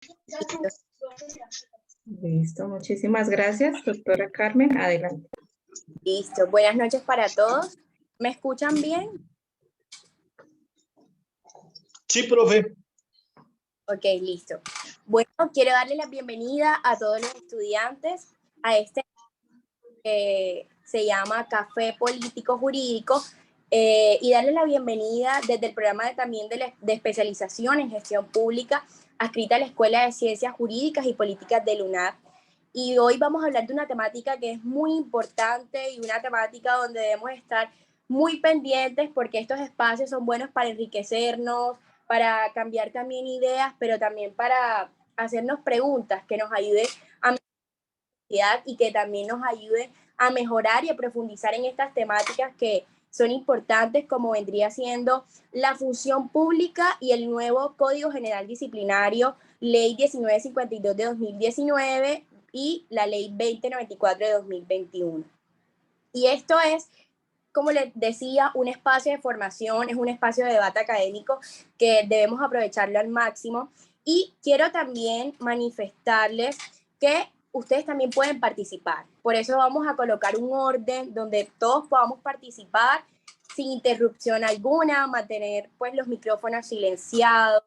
Listo. Listo, muchísimas gracias, doctora Carmen. Adelante. Listo. Buenas noches para todos. ¿Me escuchan bien? Sí, profe. Ok, listo. Bueno, quiero darle la bienvenida a todos los estudiantes a este que se llama Café Político Jurídico y darle la bienvenida desde el programa de especialización en gestión pública adscrita a la Escuela de Ciencias Jurídicas y Políticas del UNAD. Y hoy vamos a hablar de una temática que es muy importante y una temática donde debemos estar muy pendientes porque estos espacios son buenos para enriquecernos, para cambiar también ideas, pero también para hacernos preguntas que nos ayuden a mejorar y que también nos ayuden a mejorar y a profundizar en estas temáticas que son importantes, como vendría siendo la función pública y el nuevo Código General Disciplinario, Ley 1952 de 2019 y la Ley 2094 de 2021. Y esto es, como les decía, un espacio de formación, es un espacio de debate académico que debemos aprovecharlo al máximo. Y quiero también manifestarles que ustedes también pueden participar. Por eso vamos a colocar un orden donde todos podamos participar sin interrupción alguna, mantener pues los micrófonos silenciados.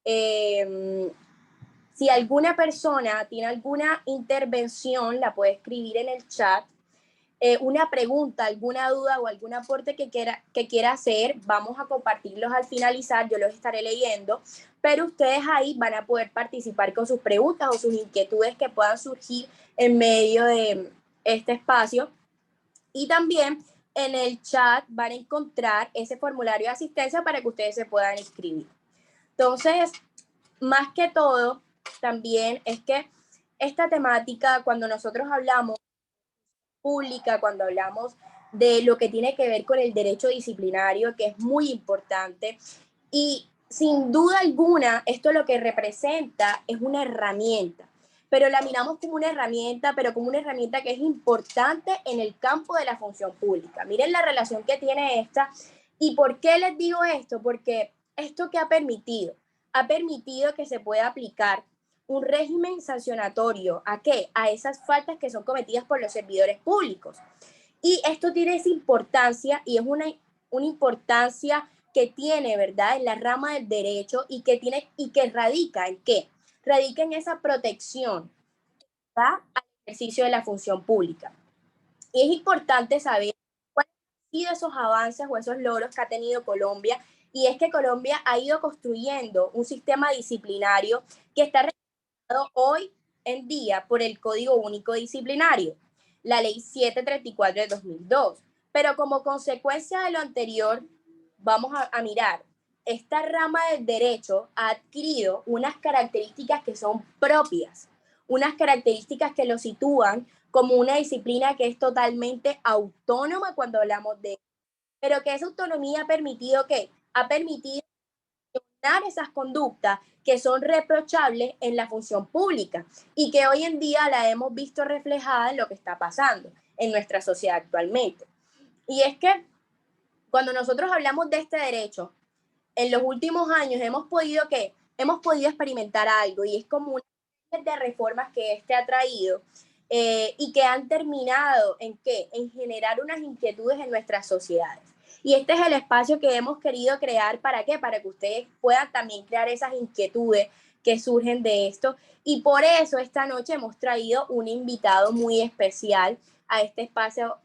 Si alguna persona tiene alguna intervención, la puede escribir en el chat. Una pregunta, alguna duda o algún aporte que quiera hacer, vamos a compartirlos al finalizar, yo los estaré leyendo, pero ustedes ahí van a poder participar con sus preguntas o sus inquietudes que puedan surgir en medio de este espacio. Y también en el chat van a encontrar ese formulario de asistencia para que ustedes se puedan inscribir. Entonces, más que todo, también es que esta temática, cuando nosotros hablamos pública, cuando hablamos de lo que tiene que ver con el derecho disciplinario, que es muy importante. Y sin duda alguna, esto lo que representa es una herramienta, pero la miramos como una herramienta, pero como una herramienta que es importante en el campo de la función pública. Miren la relación que tiene esta. ¿Y por qué les digo esto? Porque esto que ha permitido que se pueda aplicar un régimen sancionatorio. ¿A qué? A esas faltas que son cometidas por los servidores públicos. Y esto tiene esa importancia y es una importancia que tiene, ¿verdad?, en la rama del derecho y que radica en qué? Radica en esa protección, ¿verdad?, al ejercicio de la función pública. Y es importante saber cuáles han sido esos avances o esos logros que ha tenido Colombia, y es que Colombia ha ido construyendo un sistema disciplinario que está hoy en día por el Código Único Disciplinario, la Ley 734 de 2002. Pero como consecuencia de lo anterior, vamos a mirar, esta rama del derecho ha adquirido unas características que son propias, unas características que lo sitúan como una disciplina que es totalmente autónoma cuando hablamos de, pero que esa autonomía ha permitido que ha permitido esas conductas que son reprochables en la función pública y que hoy en día la hemos visto reflejada en lo que está pasando en nuestra sociedad actualmente. Y es que cuando nosotros hablamos de este derecho, en los últimos años hemos podido experimentar algo, y es como una serie de reformas que este ha traído y que han terminado en ¿qué? En generar unas inquietudes en nuestras sociedades. Y este es el espacio que hemos querido crear. ¿Para qué? Para que ustedes puedan también crear esas inquietudes que surgen de esto. Y por eso esta noche hemos traído un invitado muy especial a este espacio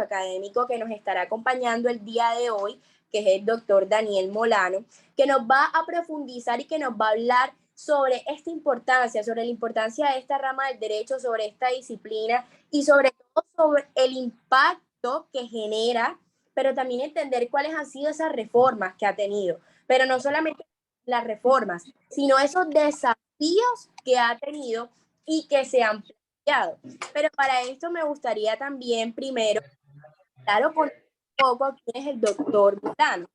académico que nos estará acompañando el día de hoy, que es el doctor Daniel Molano, que nos va a profundizar y que nos va a hablar sobre esta importancia, sobre la importancia de esta rama del derecho, sobre esta disciplina y sobre todo sobre el impacto que genera, pero también entender cuáles han sido esas reformas que ha tenido. Pero no solamente las reformas, sino esos desafíos que ha tenido y que se han planteado. Pero para esto me gustaría también primero, claro, poner un poco quién es el doctor Molano,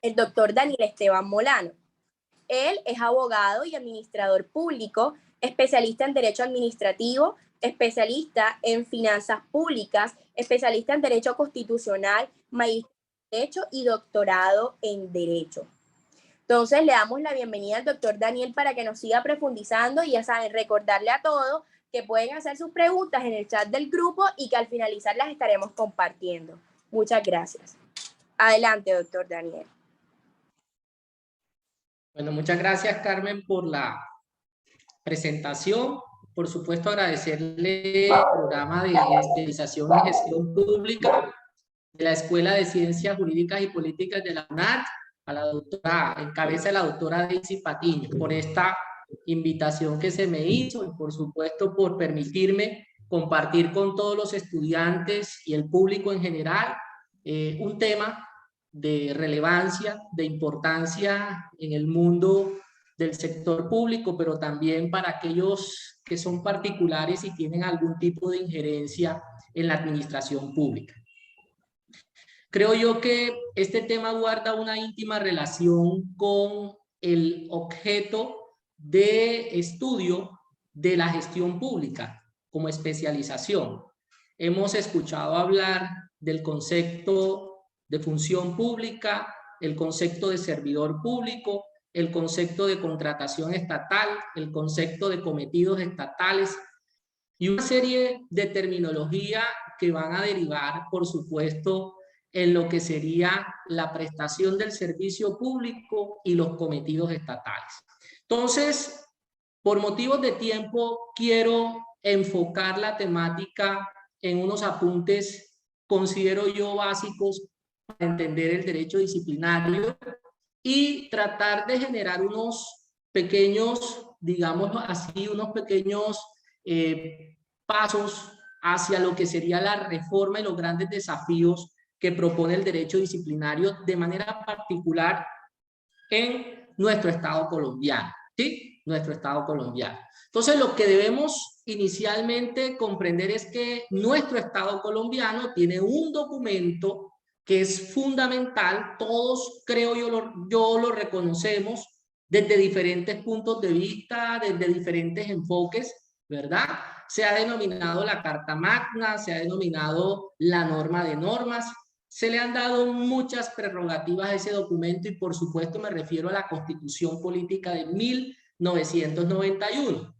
el doctor Daniel Esteban Molano. Él es abogado y administrador público, especialista en Derecho Administrativo, especialista en Finanzas Públicas, especialista en Derecho Constitucional, magíster en Derecho y doctorado en Derecho. Entonces le damos la bienvenida al doctor Daniel para que nos siga profundizando y ya saben, recordarle a todos que pueden hacer sus preguntas en el chat del grupo y que al finalizar las estaremos compartiendo. Muchas gracias. Adelante, doctor Daniel. Bueno, muchas gracias, Carmen, por la presentación. Por supuesto, agradecerle el programa de especialización en gestión pública de la Escuela de Ciencias Jurídicas y Políticas de la UNAD, a la doctora, en cabeza de la doctora Daisy Patiño, por esta invitación que se me hizo y por supuesto por permitirme compartir con todos los estudiantes y el público en general un tema de relevancia, de importancia en el mundo del sector público, pero también para aquellos que son particulares y tienen algún tipo de injerencia en la administración pública. Creo yo que este tema guarda una íntima relación con el objeto de estudio de la gestión pública como especialización. Hemos escuchado hablar del concepto de función pública, el concepto de servidor público, el concepto de contratación estatal, el concepto de cometidos estatales y una serie de terminología que van a derivar, por supuesto, en lo que sería la prestación del servicio público y los cometidos estatales. Entonces, por motivos de tiempo, quiero enfocar la temática en unos apuntes, considero yo, básicos para entender el derecho disciplinario y tratar de generar unos pequeños, digamos así, unos pequeños pasos hacia lo que sería la reforma y los grandes desafíos que propone el derecho disciplinario de manera particular en nuestro Estado colombiano, ¿sí? Nuestro Estado colombiano. Entonces, lo que debemos inicialmente comprender es que nuestro Estado colombiano tiene un documento que es fundamental, todos creo yo lo reconocemos desde diferentes puntos de vista, desde diferentes enfoques, ¿verdad? Se ha denominado la Carta Magna, se ha denominado la norma de normas, se le han dado muchas prerrogativas a ese documento y por supuesto me refiero a la Constitución Política de 1991.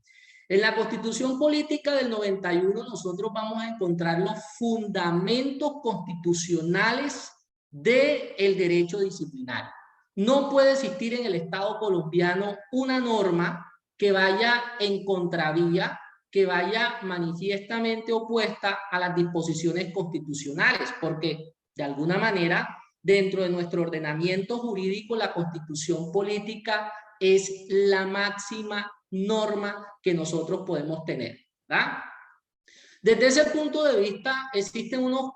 En la Constitución Política del 91 nosotros vamos a encontrar los fundamentos constitucionales del derecho disciplinario. No puede existir en el Estado colombiano una norma que vaya en contravía, que vaya manifiestamente opuesta a las disposiciones constitucionales, porque de alguna manera, dentro de nuestro ordenamiento jurídico, la Constitución Política es la máxima norma que nosotros podemos tener, ¿verdad? Desde ese punto de vista, existen unos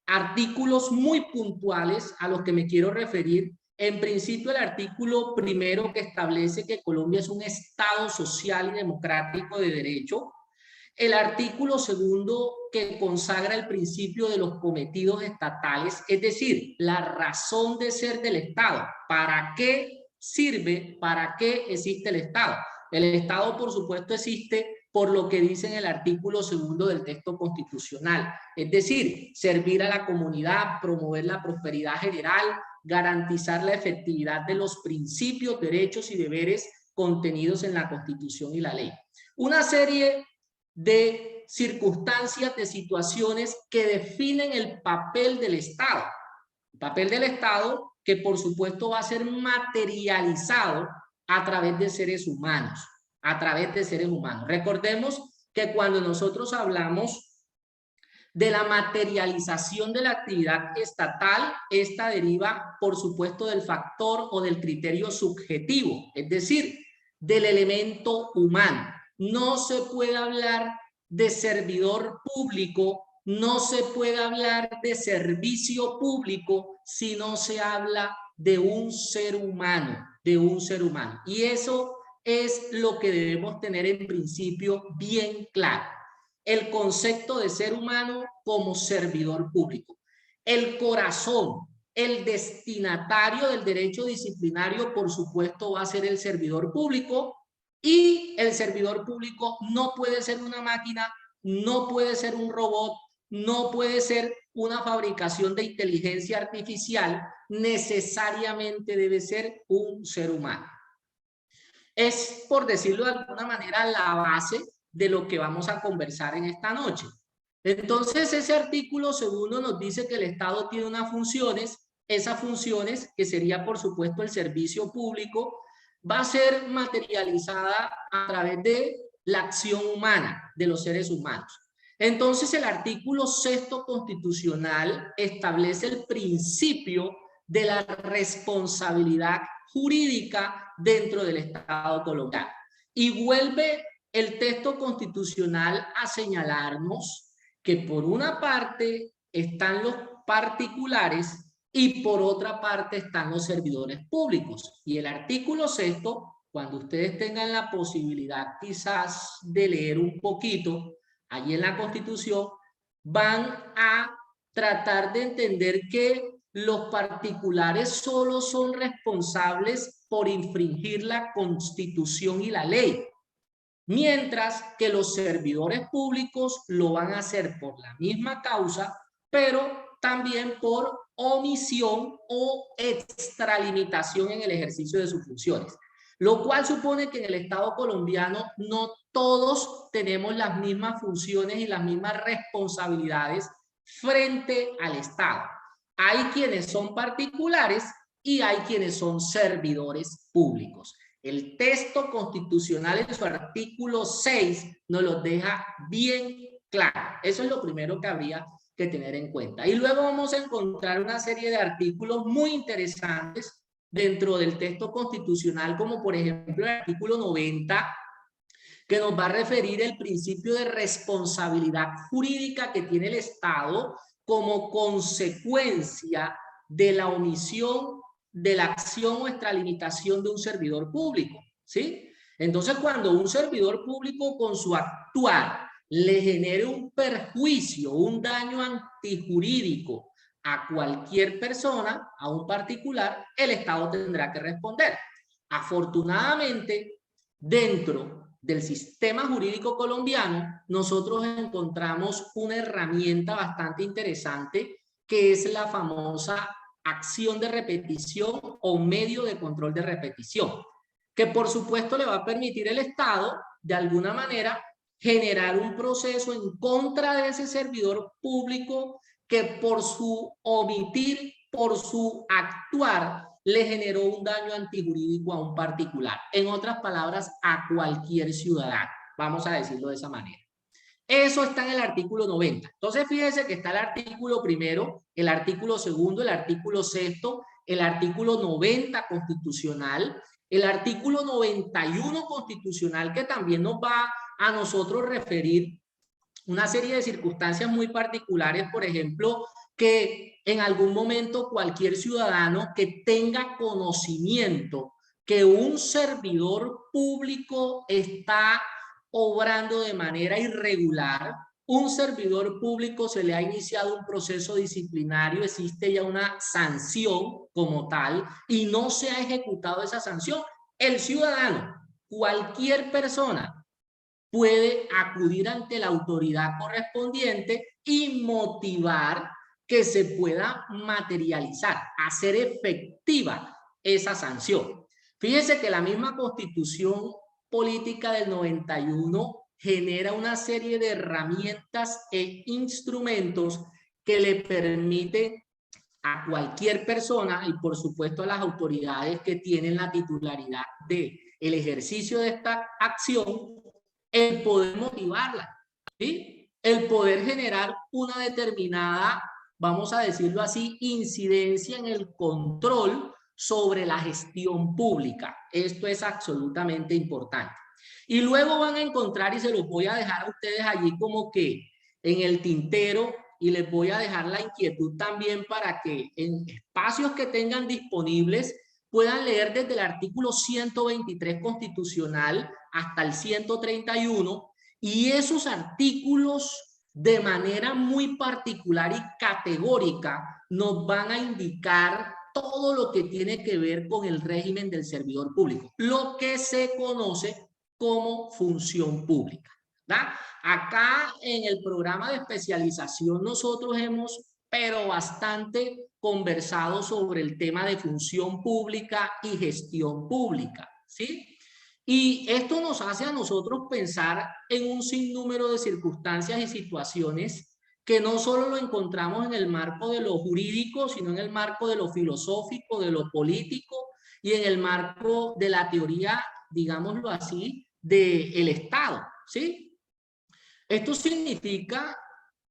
artículos muy puntuales a los que me quiero referir. En principio, el artículo primero que establece que Colombia es un Estado social y democrático de derecho. El artículo segundo que consagra el principio de los cometidos estatales, es decir, la razón de ser del Estado. ¿Para qué sirve? ¿Para qué existe el Estado? El Estado, por supuesto, existe por lo que dice en el artículo segundo del texto constitucional, es decir, servir a la comunidad, promover la prosperidad general, garantizar la efectividad de los principios, derechos y deberes contenidos en la Constitución y la ley. Una serie de circunstancias, de situaciones que definen el papel del Estado. El papel del Estado que por supuesto va a ser materializado a través de seres humanos, a través de seres humanos. Recordemos que cuando nosotros hablamos de la materialización de la actividad estatal, esta deriva por supuesto del factor o del criterio subjetivo, es decir, del elemento humano. No se puede hablar de servidor público, no se puede hablar de servicio público si no se habla de un ser humano, de un ser humano. Y eso es lo que debemos tener en principio bien claro. El concepto de ser humano como servidor público. El corazón, el destinatario del derecho disciplinario, por supuesto, va a ser el servidor público. Y el servidor público no puede ser una máquina, no puede ser un robot, no puede ser una fabricación de inteligencia artificial, necesariamente debe ser un ser humano. Es, por decirlo de alguna manera, la base de lo que vamos a conversar en esta noche. Entonces, ese artículo segundo nos dice que el Estado tiene unas funciones, esas funciones, que sería por supuesto el servicio público, va a ser materializada a través de la acción humana, de los seres humanos. Entonces, el artículo 6º constitucional establece el principio de la responsabilidad jurídica dentro del Estado colombiano. Y vuelve el texto constitucional a señalarnos que por una parte están los particulares y por otra parte están los servidores públicos. Y el artículo 6º, cuando ustedes tengan la posibilidad quizás de leer un poquito allí en la Constitución, van a tratar de entender que los particulares solo son responsables por infringir la Constitución y la ley, mientras que los servidores públicos lo van a hacer por la misma causa, pero también por omisión o extralimitación en el ejercicio de sus funciones. Lo cual supone que en el Estado colombiano no todos tenemos las mismas funciones y las mismas responsabilidades frente al Estado. Hay quienes son particulares y hay quienes son servidores públicos. El texto constitucional en su artículo 6 nos lo deja bien claro. Eso es lo primero que habría que tener en cuenta. Y luego vamos a encontrar una serie de artículos muy interesantes dentro del texto constitucional, como por ejemplo el artículo 90, que nos va a referir el principio de responsabilidad jurídica que tiene el Estado como consecuencia de la omisión de la acción o extralimitación de un servidor público, ¿sí? Entonces, cuando un servidor público con su actuar le genere un perjuicio, un daño antijurídico a cualquier persona, a un particular, el Estado tendrá que responder. Afortunadamente, dentro del sistema jurídico colombiano, nosotros encontramos una herramienta bastante interesante que es la famosa acción de repetición o medio de control de repetición, que por supuesto le va a permitir al Estado, de alguna manera, generar un proceso en contra de ese servidor público que por su omitir, por su actuar, le generó un daño antijurídico a un particular. En otras palabras, a cualquier ciudadano. Vamos a decirlo de esa manera. Eso está en el artículo 90. Entonces, fíjense que está el artículo primero, el artículo segundo, el artículo 6º, el artículo 90 constitucional, el artículo 91 constitucional, que también nos va a nosotros referir una serie de circunstancias muy particulares, por ejemplo, que en algún momento cualquier ciudadano que tenga conocimiento que un servidor público está obrando de manera irregular, un servidor público se le ha iniciado un proceso disciplinario, existe ya una sanción como tal y no se ha ejecutado esa sanción, el ciudadano, cualquier persona, puede acudir ante la autoridad correspondiente y motivar que se pueda materializar, hacer efectiva esa sanción. Fíjense que la misma Constitución Política del 91 genera una serie de herramientas e instrumentos que le permiten a cualquier persona y por supuesto a las autoridades que tienen la titularidad del ejercicio de esta acción, el poder motivarla, ¿sí? El poder generar una determinada, vamos a decirlo así, incidencia en el control sobre la gestión pública. Esto es absolutamente importante. Y luego van a encontrar, y se los voy a dejar a ustedes allí como que en el tintero, y les voy a dejar la inquietud también para que en espacios que tengan disponibles puedan leer desde el artículo 123 constitucional hasta el 131, y esos artículos de manera muy particular y categórica nos van a indicar todo lo que tiene que ver con el régimen del servidor público, lo que se conoce como función pública, ¿verdad? Acá en el programa de especialización nosotros hemos pero bastante conversado sobre el tema de función pública y gestión pública, ¿sí? Y esto nos hace a nosotros pensar en un sinnúmero de circunstancias y situaciones que no solo lo encontramos en el marco de lo jurídico, sino en el marco de lo filosófico, de lo político y en el marco de la teoría, digámoslo así, del Estado, ¿sí? Esto significa,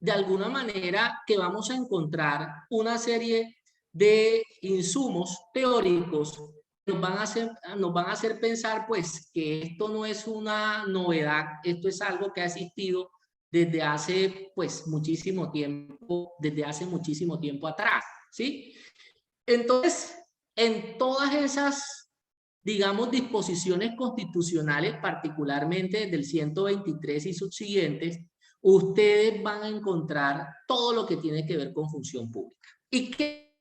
de alguna manera, que vamos a encontrar una serie de insumos teóricos que nos van a hacer pensar, pues, que esto no es una novedad, esto es algo que ha existido desde hace, pues, muchísimo tiempo, desde hace muchísimo tiempo atrás, ¿sí? Entonces, en todas esas, digamos, disposiciones constitucionales, particularmente del 123 y subsiguientes, ustedes van a encontrar todo lo que tiene que ver con función pública. ¿Y qué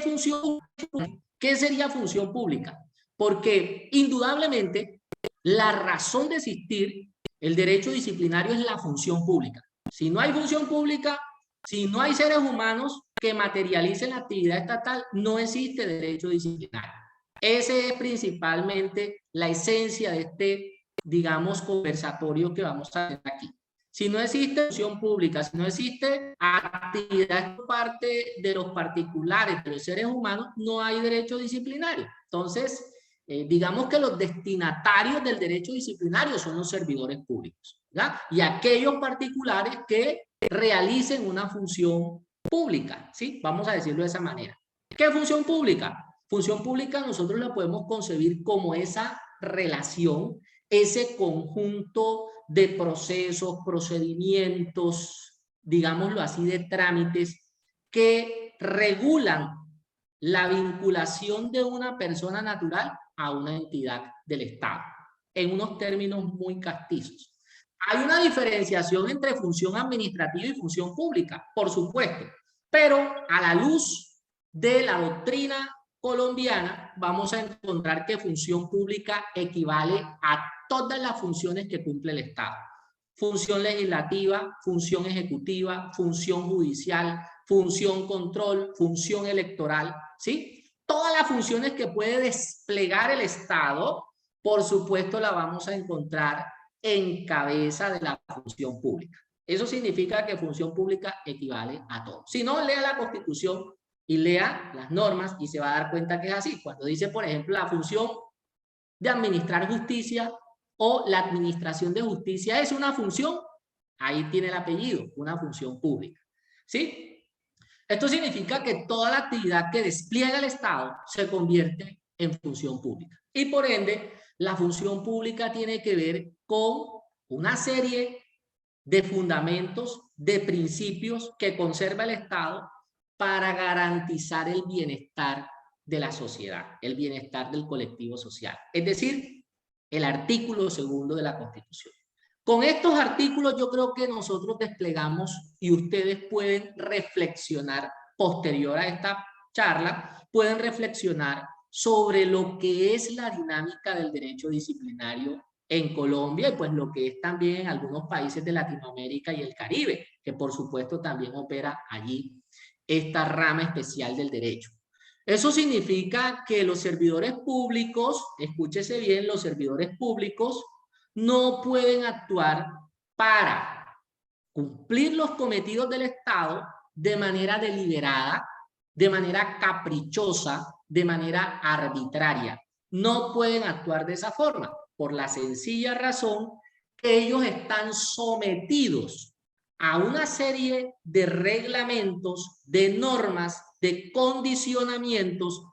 función pública? ¿Qué sería función pública? Porque indudablemente la razón de existir, el derecho disciplinario es la función pública. Si no hay función pública, si no hay seres humanos que materialicen la actividad estatal, no existe derecho disciplinario. Esa es principalmente la esencia de este, digamos, conversatorio que vamos a hacer aquí. Si no existe función pública, si no existe actividad por parte de los particulares, de los seres humanos, no hay derecho disciplinario. Entonces, digamos que los destinatarios del derecho disciplinario son los servidores públicos, ¿ya? Y aquellos particulares que realicen una función pública, ¿sí? Vamos a decirlo de esa manera. ¿Qué es función pública? Función pública nosotros la podemos concebir como esa relación, ese conjunto de procesos, procedimientos, digámoslo así, de trámites que regulan la vinculación de una persona natural a una entidad del Estado, en unos términos muy castizos. Hay una diferenciación entre función administrativa y función pública, por supuesto, pero a la luz de la doctrina colombiana vamos a encontrar que función pública equivale a todas las funciones que cumple el Estado. Función legislativa, función ejecutiva, función judicial, función control, función electoral, ¿sí? Todas las funciones que puede desplegar el Estado, por supuesto, la vamos a encontrar en cabeza de la función pública. Eso significa que función pública equivale a todo. Si no, lea la Constitución y lea las normas y se va a dar cuenta que es así. Cuando dice, por ejemplo, la función de administrar justicia o la administración de justicia es una función, ahí tiene el apellido, una función pública, ¿sí? Esto significa que toda la actividad que despliega el Estado se convierte en función pública. Y por ende, la función pública tiene que ver con una serie de fundamentos, de principios que conserva el Estado para garantizar el bienestar de la sociedad, el bienestar del colectivo social. Es decir, el artículo 2 de la Constitución. Con estos artículos yo creo que nosotros desplegamos y ustedes pueden reflexionar posterior a esta charla, pueden reflexionar sobre lo que es la dinámica del derecho disciplinario en Colombia y pues lo que es también en algunos países de Latinoamérica y el Caribe, que por supuesto también opera allí esta rama especial del derecho. Eso significa que los servidores públicos, escúchese bien, los servidores públicos no pueden actuar para cumplir los cometidos del Estado de manera deliberada, de manera caprichosa, de manera arbitraria. No pueden actuar de esa forma, por la sencilla razón que ellos están sometidos a una serie de reglamentos, de normas, de condicionamientos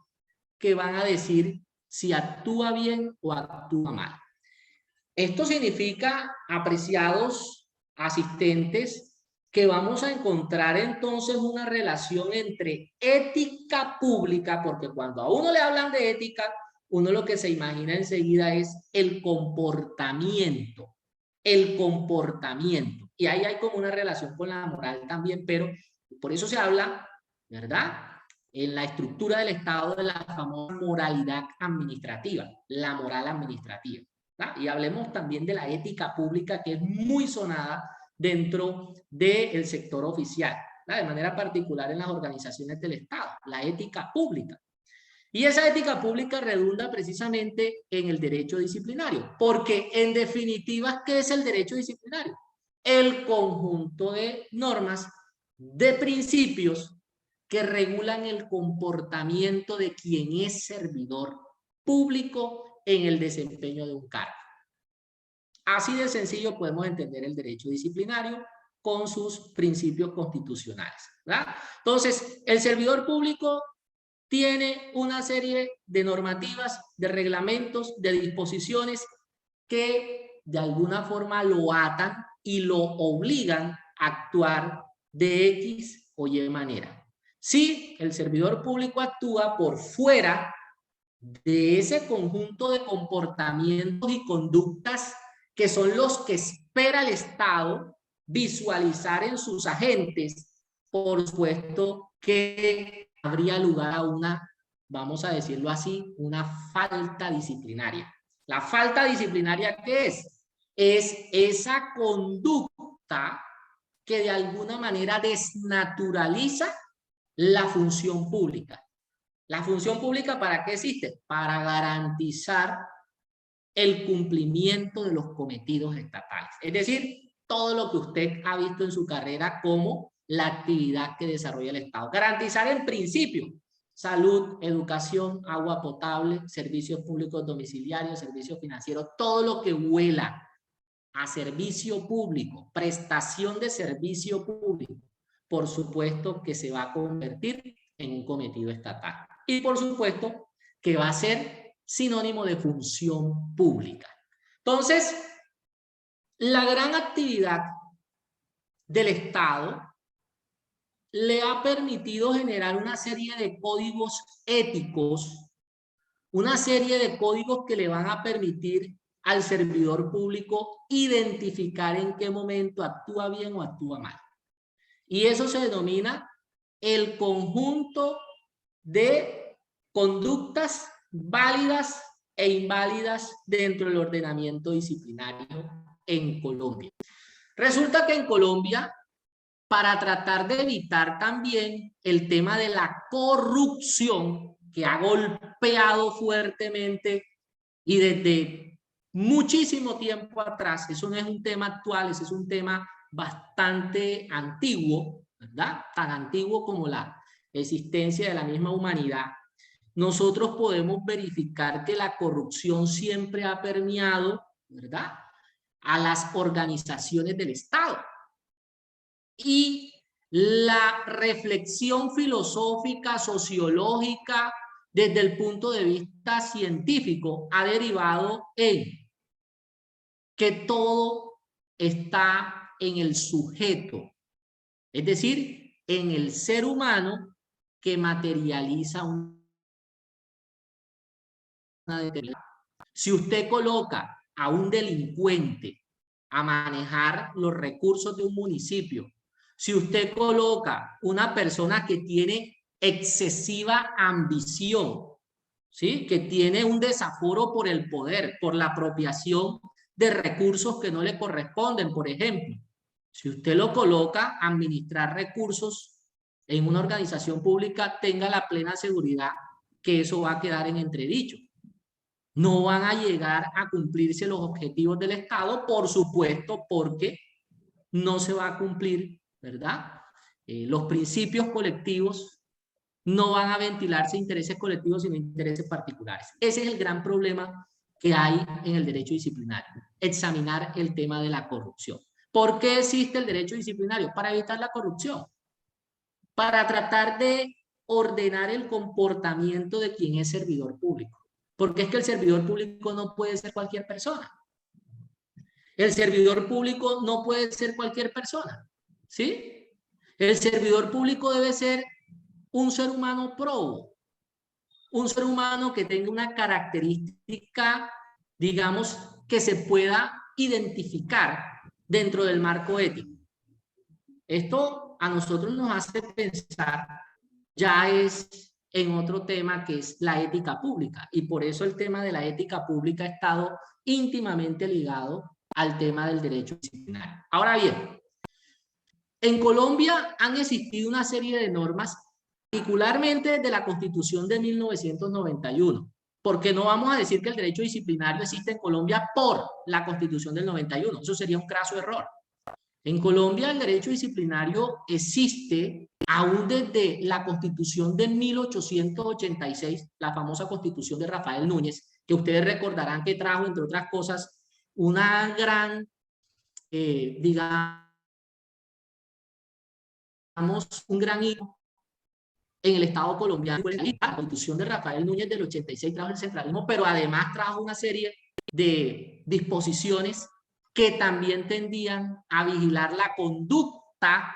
que van a decir si actúa bien o actúa mal. Esto significa, apreciados asistentes, que vamos a encontrar entonces una relación entre ética pública, porque cuando a uno le hablan de ética, uno lo que se imagina enseguida es el comportamiento. El comportamiento. Y ahí hay como una relación con la moral también, pero por eso se habla, ¿verdad?, en la estructura del Estado de la famosa moralidad administrativa, la moral administrativa, ¿verdad? Y hablemos también de la ética pública, que es muy sonada dentro del sector oficial, ¿verdad? De manera particular en las organizaciones del Estado, la ética pública. Y esa ética pública redunda precisamente en el derecho disciplinario, porque en definitiva, ¿qué es el derecho disciplinario? El conjunto de normas, de principios que regulan el comportamiento de quien es servidor público en el desempeño de un cargo. Así de sencillo podemos entender el derecho disciplinario con sus principios constitucionales, ¿verdad? Entonces, el servidor público tiene una serie de normativas, de reglamentos, de disposiciones que de alguna forma lo atan y lo obligan a actuar de X o Y manera. Si el servidor público actúa por fuera de ese conjunto de comportamientos y conductas que son los que espera el Estado visualizar en sus agentes, por supuesto que habría lugar a una, vamos a decirlo así, una falta disciplinaria. La falta disciplinaria, ¿qué es? Es esa conducta que de alguna manera desnaturaliza la función pública. ¿La función pública para qué existe? Para garantizar el cumplimiento de los cometidos estatales. Es decir, todo lo que usted ha visto en su carrera como la actividad que desarrolla el Estado. Garantizar en principio salud, educación, agua potable, servicios públicos domiciliarios, servicios financieros, todo lo que huela a servicio público, prestación de servicio público, por supuesto que se va a convertir en un cometido estatal. Y por supuesto que va a ser sinónimo de función pública. Entonces, la gran actividad del Estado le ha permitido generar una serie de códigos éticos, una serie de códigos que le van a permitir al servidor público identificar en qué momento actúa bien o actúa mal. Y eso se denomina el conjunto de conductas válidas e inválidas dentro del ordenamiento disciplinario en Colombia. Resulta que en Colombia, para tratar de evitar también el tema de la corrupción que ha golpeado fuertemente y desde muchísimo tiempo atrás, eso no es un tema actual, ese es un tema bastante antiguo, ¿verdad? Tan antiguo como la existencia de la misma humanidad. Nosotros podemos verificar que la corrupción siempre ha permeado, ¿verdad?, a las organizaciones del Estado. Y la reflexión filosófica, sociológica, desde el punto de vista científico, ha derivado en que todo está en el sujeto, es decir, en el ser humano que materializa una determinada. Si usted coloca a un delincuente a manejar los recursos de un municipio, si usted coloca una persona que tiene excesiva ambición, ¿sí?, que tiene un desaforo por el poder, por la apropiación de recursos que no le corresponden, por ejemplo, si usted lo coloca a administrar recursos en una organización pública, tenga la plena seguridad que eso va a quedar en entredicho. No van a llegar a cumplirse los objetivos del Estado, por supuesto, porque no se va a cumplir, ¿verdad? Los principios colectivos, no van a ventilarse intereses colectivos sino intereses particulares. Ese es el gran problema que hay en el derecho disciplinario, examinar el tema de la corrupción. ¿Por qué existe el derecho disciplinario? Para evitar la corrupción, para tratar de ordenar el comportamiento de quien es servidor público. Porque es que el servidor público no puede ser cualquier persona. El servidor público no puede ser cualquier persona, ¿sí? El servidor público debe ser un ser humano probo, un ser humano que tenga una característica, digamos, que se pueda identificar dentro del marco ético. Esto a nosotros nos hace pensar, ya es en otro tema que es la ética pública, y por eso el tema de la ética pública ha estado íntimamente ligado al tema del derecho disciplinario. Ahora bien, En Colombia han existido una serie de normas, particularmente desde la Constitución de 1991, porque no vamos a decir que el derecho disciplinario existe en Colombia por la Constitución del 91, eso sería un craso error. En Colombia el derecho disciplinario existe aún desde la Constitución de 1886, la famosa Constitución de Rafael Núñez, que ustedes recordarán que trajo, entre otras cosas, una gran, digamos, un gran hito en el Estado colombiano. La Constitución de Rafael Núñez del 86 trajo el centralismo, pero además trajo una serie de disposiciones que también tendían a vigilar la conducta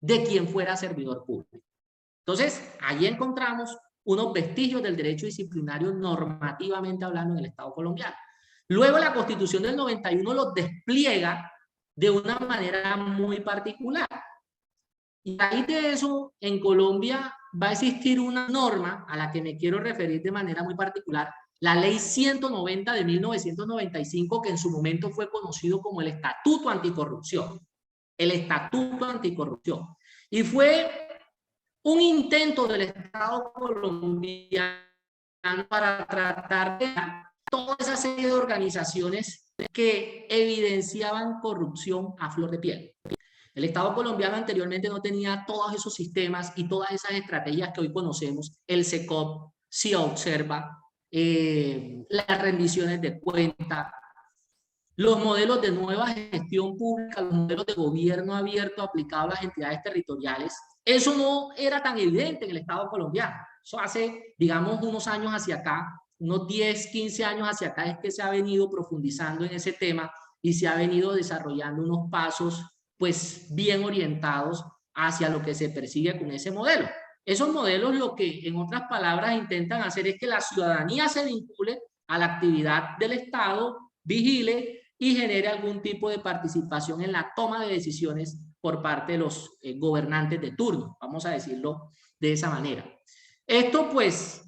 de quien fuera servidor público. Entonces, allí encontramos unos vestigios del derecho disciplinario normativamente hablando en el Estado colombiano. Luego la Constitución del 91 los despliega de una manera muy particular. Y a raíz de eso, en Colombia va a existir una norma a la que me quiero referir de manera muy particular, la Ley 190 de 1995, que en su momento fue conocido como el Estatuto Anticorrupción. El Estatuto Anticorrupción. Y fue un intento del Estado colombiano para tratar de toda esa serie de organizaciones que evidenciaban corrupción a flor de piel. El Estado colombiano anteriormente no tenía todos esos sistemas y todas esas estrategias que hoy conocemos, el SECOP, CIObserva, las rendiciones de cuenta, los modelos de nueva gestión pública, los modelos de gobierno abierto aplicado a las entidades territoriales. Eso no era tan evidente en el Estado colombiano. Eso hace, digamos, unos años hacia acá, unos 10, 15 años hacia acá es que se ha venido profundizando en ese tema y se ha venido desarrollando unos pasos pues bien orientados hacia lo que se persigue con ese modelo. Esos modelos lo que en otras palabras intentan hacer es que la ciudadanía se vincule a la actividad del Estado, vigile y genere algún tipo de participación en la toma de decisiones por parte de los gobernantes de turno, vamos a decirlo de esa manera. Esto pues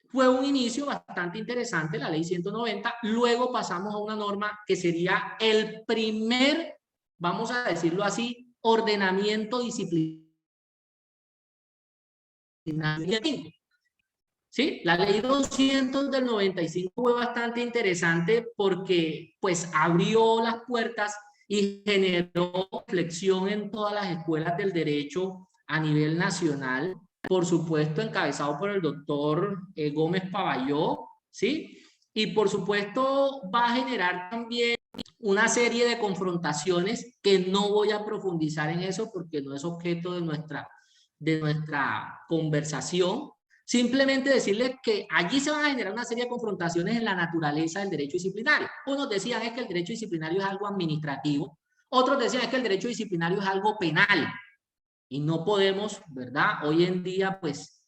fue un inicio bastante interesante, la ley 190, luego pasamos a una norma que sería el primer, vamos a decirlo así, ordenamiento disciplinario. ¿Sí? La ley 200 del 95 fue bastante interesante porque pues abrió las puertas y generó reflexión en todas las escuelas del derecho a nivel nacional, por supuesto encabezado por el doctor Gómez Pavalló, ¿sí? Y por supuesto va a generar también una serie de confrontaciones que no voy a profundizar en eso porque no es objeto de nuestra conversación. Simplemente decirles que allí se van a generar una serie de confrontaciones en la naturaleza del derecho disciplinario. Unos decían es que el derecho disciplinario es algo administrativo, otros decían es que el derecho disciplinario es algo penal. Y no podemos, ¿verdad? Hoy en día, pues,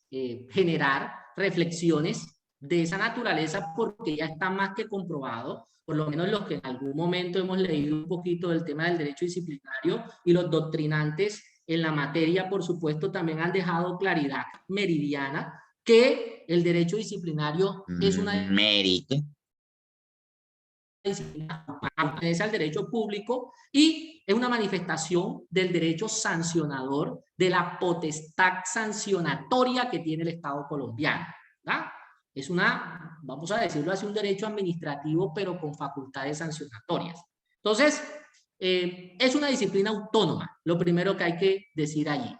generar reflexiones de esa naturaleza porque ya está más que comprobado, por lo menos los que en algún momento hemos leído un poquito del tema del derecho disciplinario y los doctrinantes en la materia, por supuesto, también han dejado claridad meridiana que el derecho disciplinario es una disciplina pertenece al derecho público y es una manifestación del derecho sancionador, de la potestad sancionatoria que tiene el Estado colombiano, ¿verdad? Es una, vamos a decirlo así, un derecho administrativo, pero con facultades sancionatorias. Entonces, es una disciplina autónoma, lo primero que hay que decir allí.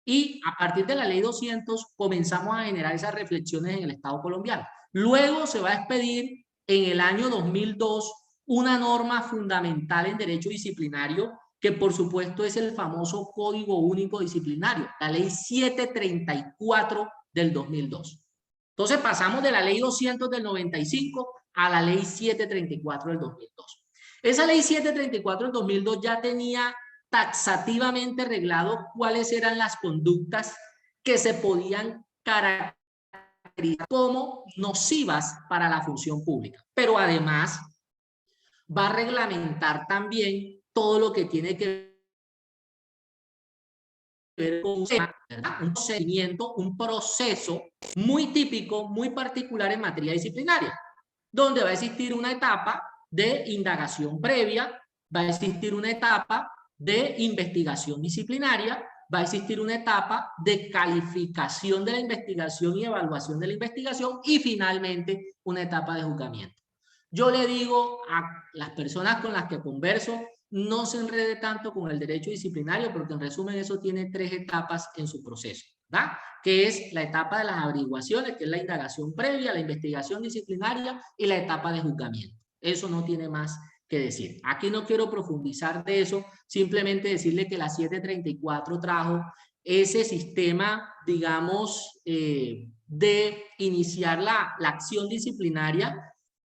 Y a partir de la ley 200 comenzamos a generar esas reflexiones en el Estado colombiano. Luego se va a expedir en el año 2002 una norma fundamental en derecho disciplinario que por supuesto es el famoso Código Único Disciplinario, la ley 734 del 2002. Entonces pasamos de la ley 200 del 95 a la ley 734 del 2002. Esa ley 734 del 2002 ya tenía taxativamente reglado cuáles eran las conductas que se podían caracterizar como nocivas para la función pública. Pero además va a reglamentar también todo lo que tiene que ver con un procedimiento, un proceso muy típico, muy particular en materia disciplinaria, donde va a existir una etapa de indagación previa, va a existir una etapa de investigación disciplinaria, va a existir una etapa de calificación de la investigación y evaluación de la investigación y finalmente una etapa de juzgamiento. Yo le digo a las personas con las que converso, no se enrede tanto con el derecho disciplinario, porque en resumen eso tiene 3 etapas en su proceso, ¿verdad? Que es la etapa de las averiguaciones, que es la indagación previa, la investigación disciplinaria y la etapa de juzgamiento. Eso no tiene más que decir. Aquí no quiero profundizar de eso, simplemente decirle que la 734 trajo ese sistema, digamos, de iniciar la acción disciplinaria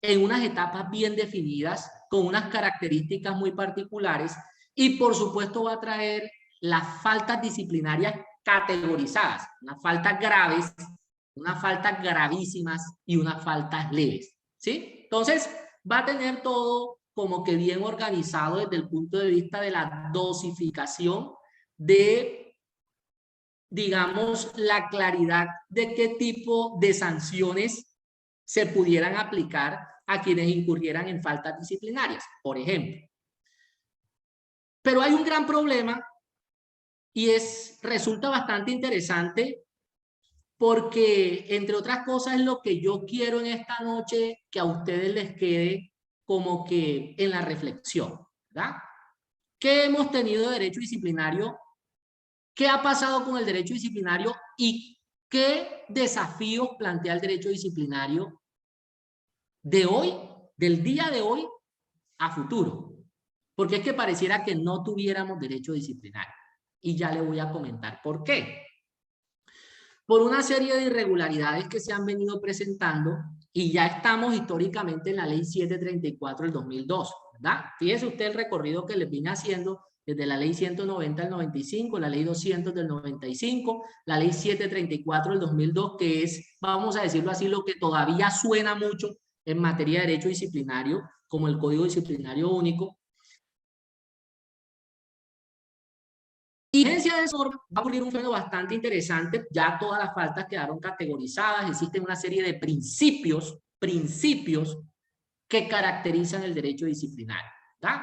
en unas etapas bien definidas, con unas características muy particulares, y por supuesto va a traer las faltas disciplinarias categorizadas, unas faltas graves, unas faltas gravísimas y unas faltas leves, ¿sí? Entonces va a tener todo como que bien organizado desde el punto de vista de la dosificación, de, digamos, la claridad de qué tipo de sanciones se pudieran aplicar a quienes incurrieran en faltas disciplinarias, por ejemplo. Pero hay un gran problema y resulta bastante interesante porque, entre otras cosas, lo que yo quiero en esta noche que a ustedes les quede como que en la reflexión, ¿verdad? ¿Qué hemos tenido de derecho disciplinario? ¿Qué ha pasado con el derecho disciplinario? ¿Y qué desafíos plantea el derecho disciplinario de hoy, del día de hoy a futuro? Porque es que pareciera que no tuviéramos derecho disciplinario. Y ya le voy a comentar por qué. Por una serie de irregularidades que se han venido presentando, y ya estamos históricamente en la ley 734 del 2002, ¿verdad? Fíjese usted el recorrido que les vine haciendo desde la ley 190 del 95, la ley 200 del 95, la ley 734 del 2002, que es, vamos a decirlo así, lo que todavía suena mucho en materia de derecho disciplinario, como el Código Disciplinario Único. Y en vigencia de esa norma va a ocurrir un fenómeno bastante interesante. Ya todas las faltas quedaron categorizadas, existen una serie de principios que caracterizan el derecho disciplinario, ¿verdad?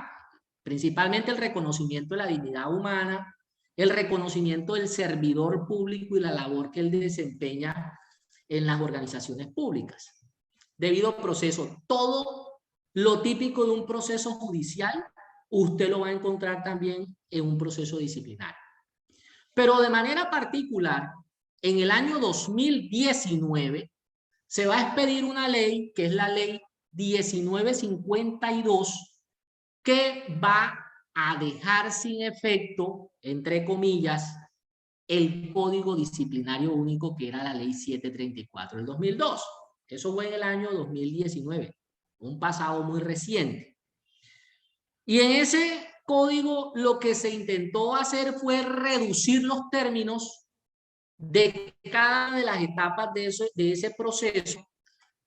Principalmente el reconocimiento de la dignidad humana, el reconocimiento del servidor público y la labor que él desempeña en las organizaciones públicas. Debido proceso, todo lo típico de un proceso judicial, usted lo va a encontrar también en un proceso disciplinario. Pero de manera particular, en el año 2019 se va a expedir una ley, que es la ley 1952, que va a dejar sin efecto, entre comillas, el Código Disciplinario Único, que era la ley 734 del 2002. Eso fue en el año 2019, un pasado muy reciente. Y en ese código lo que se intentó hacer fue reducir los términos de cada una de las etapas de ese proceso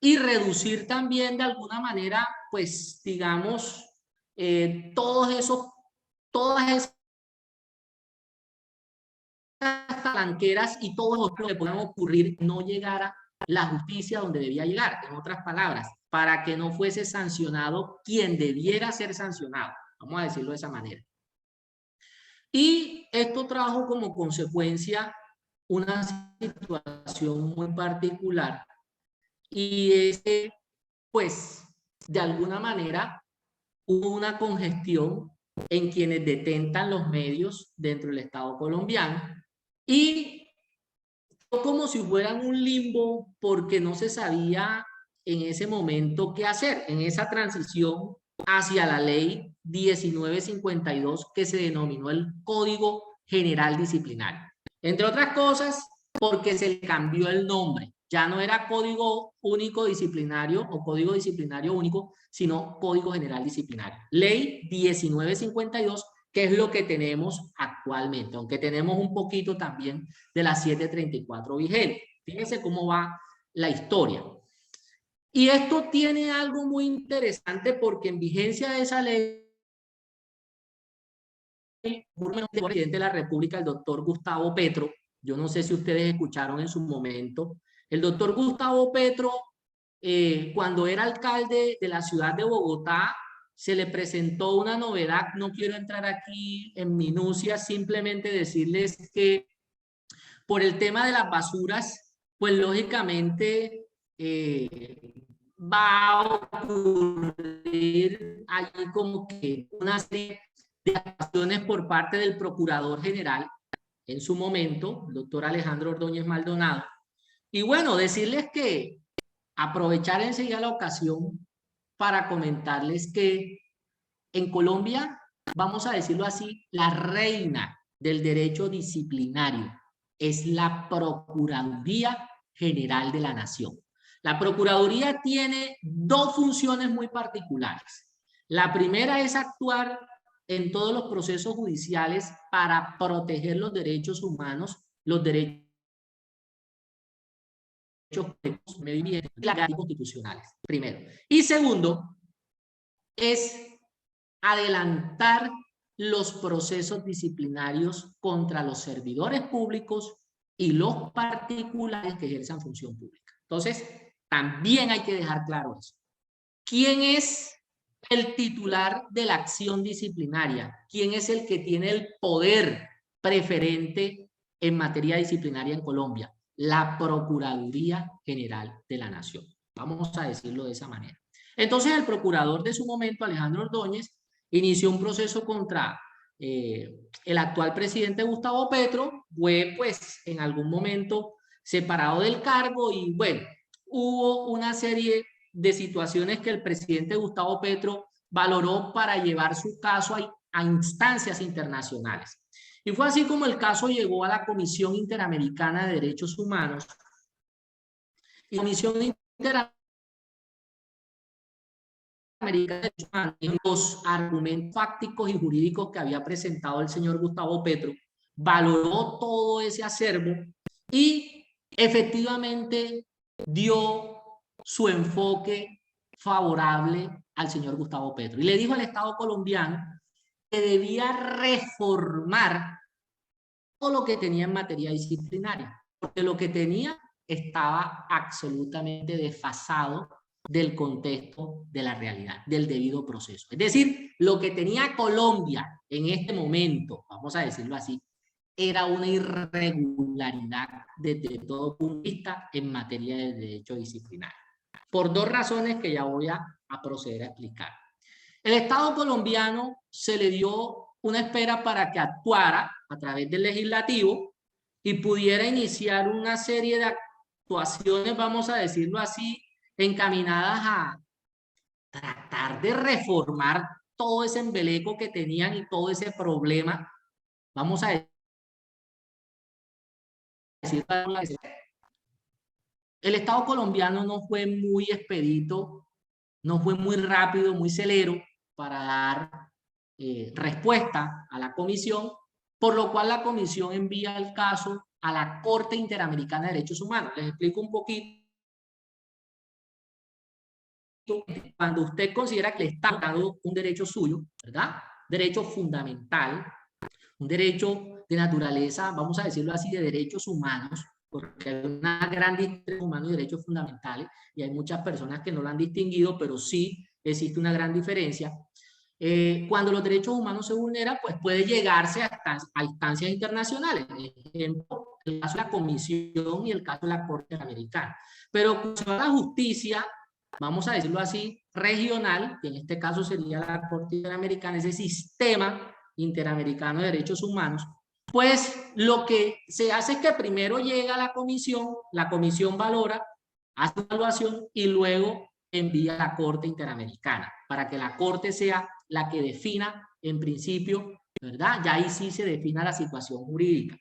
y reducir también de alguna manera, pues digamos, todas esas talanqueras y todos los que puedan ocurrir, no llegara la justicia donde debía llegar. En otras palabras, para que no fuese sancionado quien debiera ser sancionado. Vamos a decirlo de esa manera. Y esto trajo como consecuencia una situación muy particular, y es que, pues, de alguna manera hubo una congestión en quienes detentan los medios dentro del Estado colombiano, y como si fueran un limbo, porque no se sabía en ese momento qué hacer en esa transición hacia la ley 1952, que se denominó el Código General Disciplinario. Entre otras cosas, porque se le cambió el nombre. Ya no era Código Único Disciplinario o Código Disciplinario Único, sino Código General Disciplinario. Ley 1952, que es lo que tenemos actualmente, aunque tenemos un poquito también de la 734 vigente. Fíjense cómo va la historia. Y esto tiene algo muy interesante, porque en vigencia de esa ley, el presidente de la República, el doctor Gustavo Petro, yo no sé si ustedes escucharon en su momento, el doctor Gustavo Petro, cuando era alcalde de la ciudad de Bogotá, se le presentó una novedad. No quiero entrar aquí en minucias, simplemente decirles que por el tema de las basuras, pues lógicamente va a ocurrir allí como que una serie de acciones por parte del Procurador General, en su momento, el doctor Alejandro Ordóñez Maldonado. Y bueno, decirles que aprovechar enseguida la ocasión para comentarles que en Colombia, vamos a decirlo así, la reina del derecho disciplinario es la Procuraduría General de la Nación. La Procuraduría tiene dos funciones muy particulares. La primera es actuar en todos los procesos judiciales para proteger los derechos humanos, los derechos medio ambiente y las garantías constitucionales, primero. Y segundo, es adelantar los procesos disciplinarios contra los servidores públicos y los particulares que ejerzan función pública. Entonces, también hay que dejar claro eso. ¿Quién es el titular de la acción disciplinaria? ¿Quién es el que tiene el poder preferente en materia disciplinaria en Colombia? La Procuraduría General de la Nación. Vamos a decirlo de esa manera. Entonces, el procurador de su momento, Alejandro Ordóñez, inició un proceso contra el actual presidente Gustavo Petro. Fue, pues, en algún momento separado del cargo y, bueno, hubo una serie de situaciones que el presidente Gustavo Petro valoró para llevar su caso a instancias internacionales. Y fue así como el caso llegó a la Comisión Interamericana de Derechos Humanos. Y la Comisión Interamericana de Derechos Humanos, los argumentos fácticos y jurídicos que había presentado el señor Gustavo Petro, valoró todo ese acervo y efectivamente dio su enfoque favorable al señor Gustavo Petro. Y le dijo al Estado colombiano que debía reformar todo lo que tenía en materia disciplinaria, porque lo que tenía estaba absolutamente desfasado del contexto de la realidad, del debido proceso. Es decir, lo que tenía Colombia en este momento, vamos a decirlo así, era una irregularidad desde todo punto de vista en materia de derecho disciplinario. Por dos razones que ya voy a proceder a explicar. El Estado colombiano se le dio una espera para que actuara a través del legislativo y pudiera iniciar una serie de actuaciones, vamos a decirlo así, encaminadas a tratar de reformar todo ese embeleco que tenían y todo ese problema, vamos a decir, el Estado colombiano no fue muy expedito, no fue muy rápido, muy celero para dar respuesta a la comisión, por lo cual la comisión envía el caso a la Corte Interamericana de Derechos Humanos. Les explico un poquito. Cuando usted considera que le está dando un derecho suyo, ¿verdad? Derecho fundamental, un derecho de naturaleza, vamos a decirlo así, de derechos humanos, porque hay una gran diferencia entre humanos y derechos fundamentales, y hay muchas personas que no lo han distinguido, pero sí existe una gran diferencia. Cuando los derechos humanos se vulneran, pues puede llegarse a instancias internacionales, por ejemplo, el caso de la Comisión y el caso de la Corte Interamericana. Pero cuando se va a la justicia, vamos a decirlo así, regional, que en este caso sería la Corte Interamericana, ese sistema interamericano de derechos humanos, pues lo que se hace es que primero llega a la comisión valora, hace una evaluación y luego envía a la Corte Interamericana, para que la Corte sea la que defina en principio, ¿verdad? Ya ahí sí se defina la situación jurídica.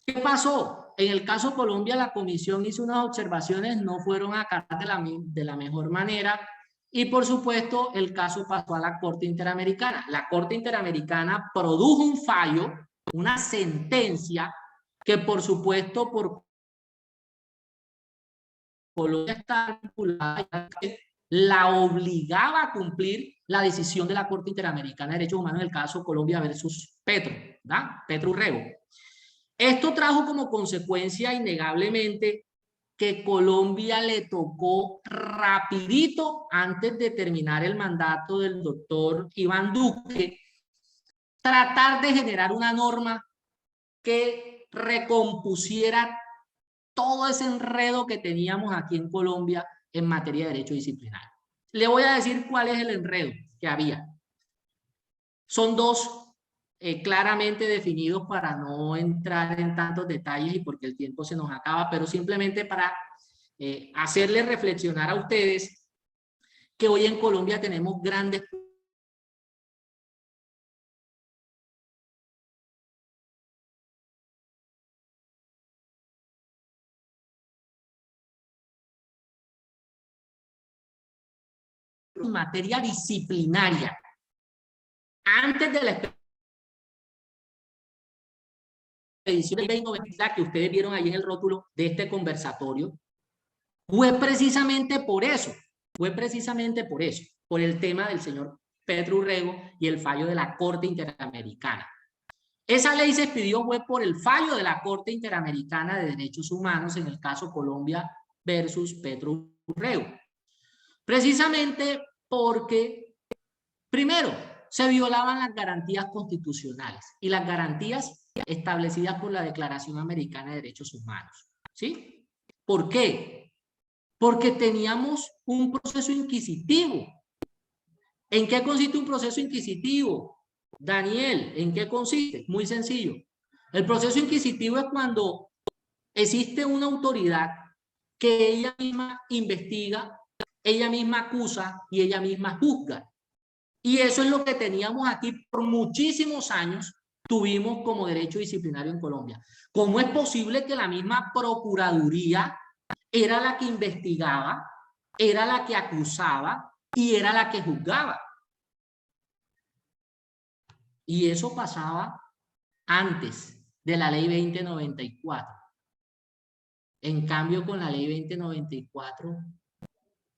¿Qué pasó? En el caso Colombia, la comisión hizo unas observaciones, no fueron acatadas de la mejor manera, y por supuesto el caso pasó a la Corte Interamericana. La Corte Interamericana produjo un fallo, una sentencia, que por supuesto por Colombia está vinculada, la obligaba a cumplir la decisión de la Corte Interamericana de Derechos Humanos en el caso Colombia versus Petro, ¿verdad? Petro Urrego. Esto trajo como consecuencia innegablemente que Colombia le tocó rapidito, antes de terminar el mandato del doctor Iván Duque, tratar de generar una norma que recompusiera todo ese enredo que teníamos aquí en Colombia en materia de derecho disciplinario. Le voy a decir cuál es el enredo que había. Son dos claramente definidos para no entrar en tantos detalles y porque el tiempo se nos acaba, pero simplemente para hacerles reflexionar a ustedes que hoy en Colombia tenemos grandes en materia disciplinaria. Antes de la expedición 2090 que ustedes vieron ahí en el rótulo de este conversatorio, fue precisamente por eso, por el tema del señor Petro Urrego y el fallo de la Corte Interamericana. Esa ley se expidió fue por el fallo de la Corte Interamericana de Derechos Humanos en el caso Colombia versus Petro Urrego. Precisamente porque, primero, se violaban las garantías constitucionales y las garantías establecidas por la Declaración Americana de Derechos Humanos. ¿Sí? ¿Por qué? Porque teníamos un proceso inquisitivo. ¿En qué consiste un proceso inquisitivo? Daniel, ¿en qué consiste? Muy sencillo. El proceso inquisitivo es cuando existe una autoridad que ella misma investiga, ella misma acusa y ella misma juzga. Y eso es lo que teníamos aquí por muchísimos años, tuvimos como derecho disciplinario en Colombia. ¿Cómo es posible que la misma Procuraduría era la que investigaba, era la que acusaba y era la que juzgaba? Y eso pasaba antes de la ley 2094. En cambio, con la ley 2094,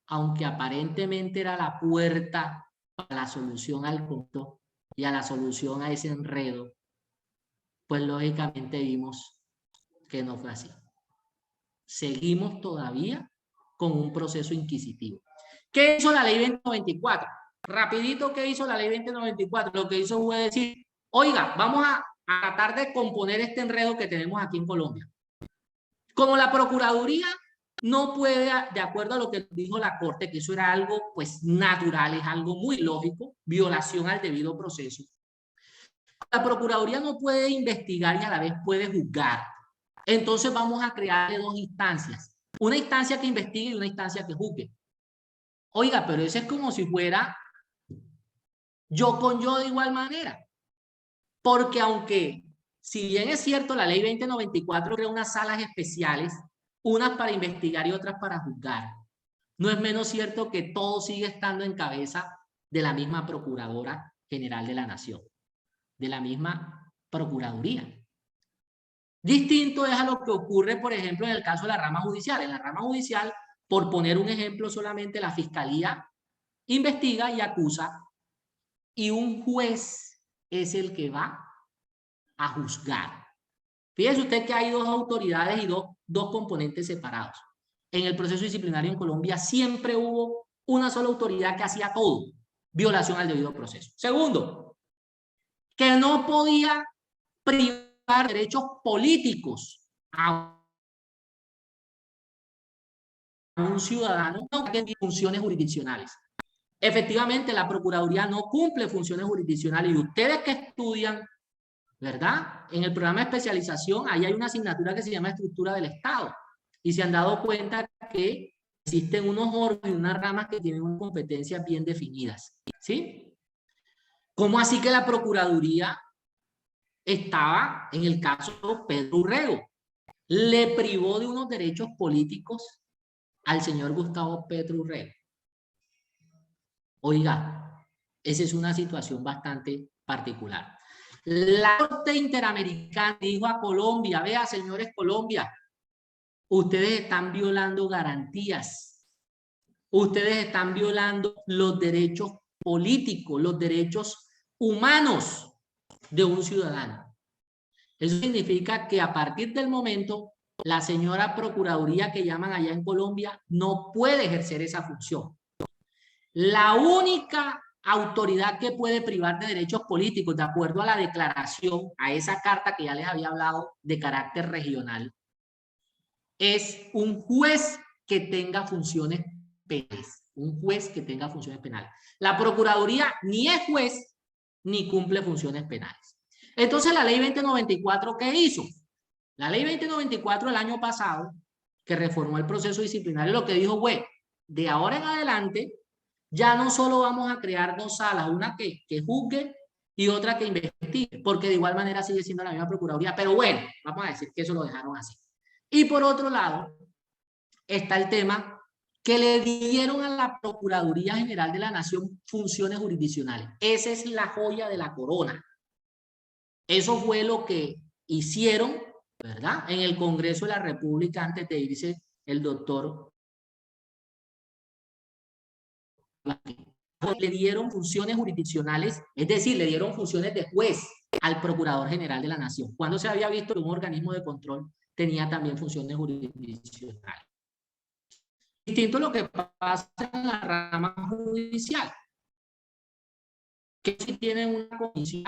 aunque aparentemente era la puerta a la solución al conflicto y a la solución a ese enredo, pues lógicamente vimos que no fue así. Seguimos todavía con un proceso inquisitivo. ¿Qué hizo la ley 2094? Rapidito, ¿qué hizo la ley 2094? Lo que hizo fue decir, oiga, vamos a tratar de componer este enredo que tenemos aquí en Colombia. Como la Procuraduría no puede, de acuerdo a lo que dijo la Corte, que eso era algo pues natural, es algo muy lógico, violación al debido proceso. La Procuraduría no puede investigar y a la vez puede juzgar. Entonces vamos a crearle dos instancias. Una instancia que investigue y una instancia que juzgue. Oiga, pero eso es como si fuera yo con yo de igual manera. Porque aunque, si bien es cierto, la ley 2094 crea unas salas especiales, unas para investigar y otras para juzgar, no es menos cierto que todo sigue estando en cabeza de la misma Procuradora General de la Nación, de la misma Procuraduría. Distinto es a lo que ocurre, por ejemplo, en el caso de la rama judicial. En la rama judicial, por poner un ejemplo solamente, la Fiscalía investiga y acusa y un juez es el que va a juzgar. Fíjese usted que hay dos autoridades y dos componentes separados. En el proceso disciplinario en Colombia siempre hubo una sola autoridad que hacía todo, violación al debido proceso. Segundo, que no podía privar derechos políticos a un ciudadano que tiene funciones jurisdiccionales. Efectivamente, la Procuraduría no cumple funciones jurisdiccionales y ustedes que estudian, ¿verdad? En el programa de especialización, ahí hay una asignatura que se llama Estructura del Estado y se han dado cuenta que existen unos órganos y unas ramas que tienen unas competencias bien definidas, ¿sí? ¿Cómo así que la Procuraduría estaba, en el caso Pedro Urrego, le privó de unos derechos políticos al señor Gustavo Petro Urrego? Oiga, esa es una situación bastante particular. La Corte Interamericana dijo a Colombia, vea señores Colombia, ustedes están violando garantías, ustedes están violando los derechos políticos, los derechos humanos de un ciudadano. Eso significa que a partir del momento La señora Procuraduría que llaman allá en Colombia no puede ejercer esa función. La única autoridad que puede privar de derechos políticos, de acuerdo a la declaración, a esa carta que ya les había hablado de carácter regional, es un juez que tenga funciones penales. Un juez que tenga funciones penales. La Procuraduría ni es juez ni cumple funciones penales. Entonces, la ley 2094, ¿qué hizo? La ley 2094 del año pasado, que reformó el proceso disciplinario, lo que dijo fue, de ahora en adelante, ya no solo vamos a crear dos salas, una que juzgue y otra que investigue, porque de igual manera sigue siendo la misma Procuraduría. Pero bueno, vamos a decir que eso lo dejaron así. Y por otro lado, está el tema que le dieron a la Procuraduría General de la Nación funciones jurisdiccionales. Esa es la joya de la corona. Eso fue lo que hicieron, ¿verdad? En el Congreso de la República, antes de irse el doctor. Le dieron funciones jurisdiccionales, es decir, le dieron funciones de juez al Procurador General de la Nación. Cuando se había visto que un organismo de control tenía también funciones jurisdiccionales. Distinto a lo que pasa en la rama judicial, que sí tienen una comisión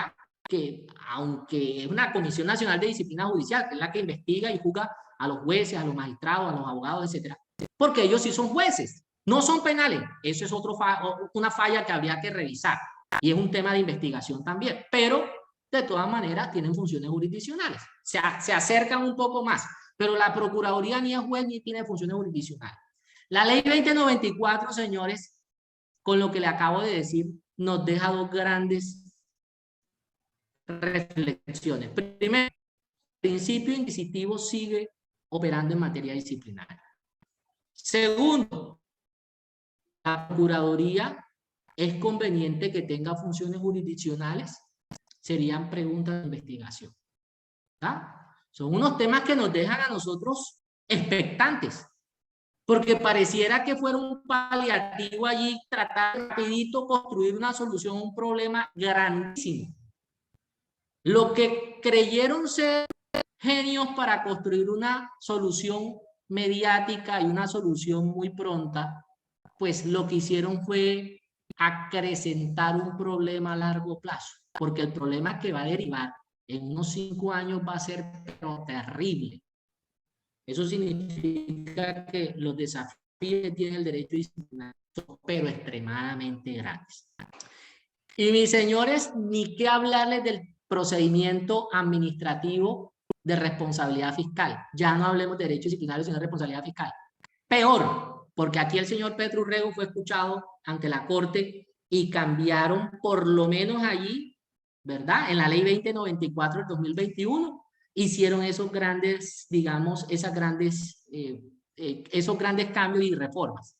que, aunque es una Comisión Nacional de Disciplina Judicial, que es la que investiga y juzga a los jueces, a los magistrados, a los abogados, etcétera, porque ellos sí son jueces, no son penales. Eso es una falla que habría que revisar y es un tema de investigación también, pero de todas maneras tienen funciones jurisdiccionales, se acercan un poco más, pero la Procuraduría ni es juez ni tiene funciones jurisdiccionales. La ley 2094, señores, con lo que le acabo de decir, nos deja dos grandes reflexiones. Primero, el principio inquisitivo sigue operando en materia disciplinaria. Segundo, la Procuraduría es conveniente que tenga funciones jurisdiccionales, serían preguntas de investigación. ¿Verdad? Son unos temas que nos dejan a nosotros expectantes, porque pareciera que fuera un paliativo allí, tratar rapidito construir una solución a un problema grandísimo. Lo que creyeron ser genios para construir una solución mediática y una solución muy pronta, pues lo que hicieron fue acrecentar un problema a largo plazo, porque el problema que va a derivar en unos 5 años va a ser pero terrible. Eso significa que los desafíos que tiene el derecho disciplinario son pero extremadamente grandes. Y mis señores, ni qué hablarles del procedimiento administrativo de responsabilidad fiscal. Ya no hablemos de derecho disciplinario, sino de responsabilidad fiscal. Peor, porque aquí el señor Petro Urrego fue escuchado ante la Corte y cambiaron por lo menos allí, ¿verdad? En la ley 2094 del 2021, hicieron esos grandes, digamos, esos grandes cambios y reformas.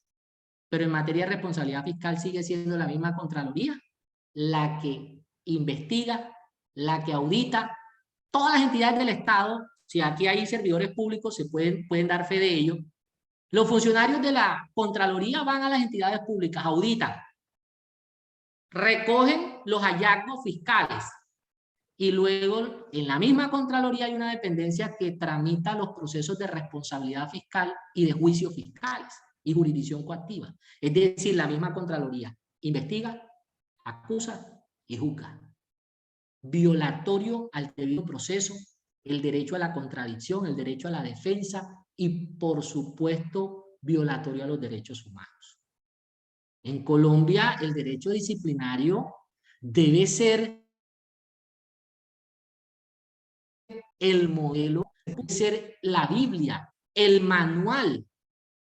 Pero en materia de responsabilidad fiscal sigue siendo la misma Contraloría la que investiga, la que audita. Todas las entidades del Estado, si aquí hay servidores públicos, se pueden dar fe de ello. Los funcionarios de la Contraloría van a las entidades públicas, auditan, recogen los hallazgos fiscales y luego en la misma Contraloría hay una dependencia que tramita los procesos de responsabilidad fiscal y de juicios fiscales y jurisdicción coactiva. Es decir, la misma Contraloría investiga, acusa y juzga. Violatorio al debido proceso, el derecho a la contradicción, el derecho a la defensa y, por supuesto, violatorio a los derechos humanos. En Colombia, el derecho disciplinario debe ser el modelo, debe ser la Biblia, el manual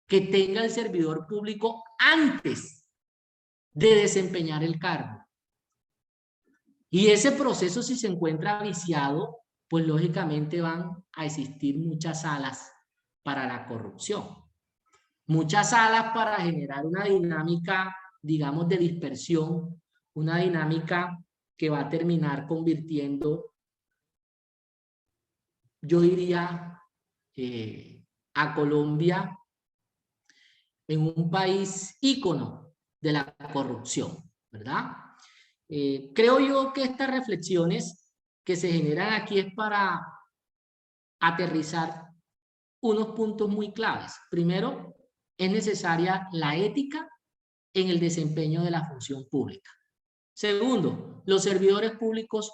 que tenga el servidor público antes de desempeñar el cargo. Y ese proceso, si se encuentra viciado, pues lógicamente van a existir muchas salas para la corrupción. Muchas salas para generar una dinámica, digamos, de dispersión, una dinámica que va a terminar convirtiendo, yo diría, a Colombia en un país ícono de la corrupción, ¿verdad? Creo yo que estas reflexiones que se generan aquí es para aterrizar unos puntos muy claves. Primero, es necesaria la ética en el desempeño de la función pública. Segundo, los servidores públicos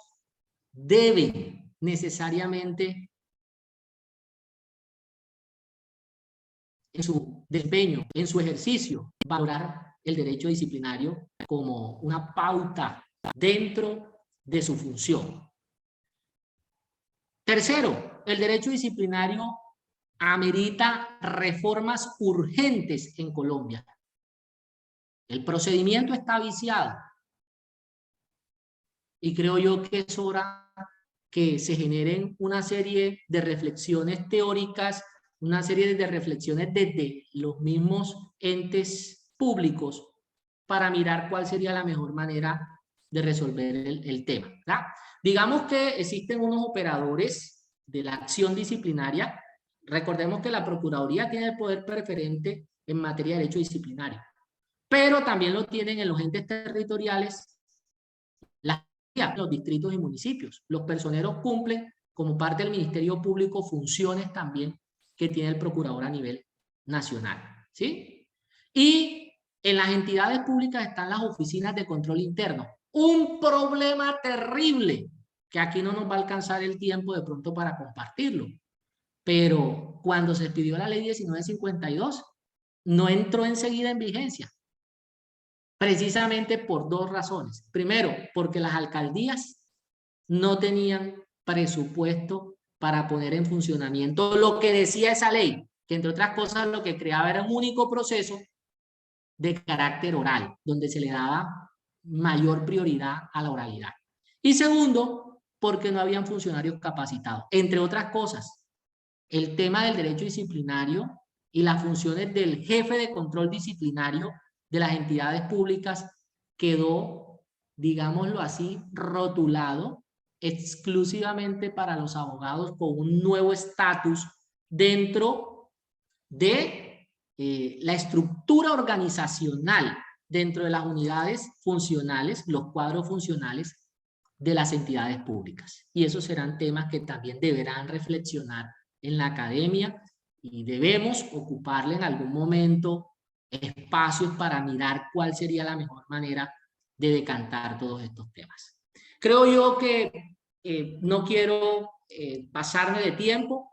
deben necesariamente en su desempeño, en su ejercicio, valorar el derecho disciplinario como una pauta dentro de su función. Tercero, el derecho disciplinario amerita reformas urgentes en Colombia. El procedimiento está viciado y creo yo que es hora que se generen una serie de reflexiones teóricas, una serie de reflexiones desde los mismos entes públicos para mirar cuál sería la mejor manera de resolver el tema, ¿verdad? Digamos que existen unos operadores de la acción disciplinaria. Recordemos que la Procuraduría tiene el poder preferente en materia de derecho disciplinario, pero también lo tienen en los entes territoriales, los distritos y municipios. Los personeros cumplen como parte del Ministerio Público funciones también que tiene el procurador a nivel nacional, ¿sí? Y en las entidades públicas están las oficinas de control interno. Un problema terrible que aquí no nos va a alcanzar el tiempo de pronto para compartirlo. Pero cuando se expidió la ley 1952, no entró enseguida en vigencia. Precisamente por dos razones. Primero, porque las alcaldías no tenían presupuesto para poner en funcionamiento lo que decía esa ley, que entre otras cosas lo que creaba era un único proceso de carácter oral, donde se le daba mayor prioridad a la oralidad. Y segundo, porque no habían funcionarios capacitados. Entre otras cosas, el tema del derecho disciplinario y las funciones del jefe de control disciplinario de las entidades públicas quedó, digámoslo así, rotulado exclusivamente para los abogados con un nuevo estatus dentro de la estructura organizacional, dentro de las unidades funcionales, los cuadros funcionales de las entidades públicas. Y esos serán temas que también deberán reflexionar en la academia y debemos ocuparle en algún momento espacios para mirar cuál sería la mejor manera de decantar todos estos temas. Creo yo que no quiero pasarme de tiempo.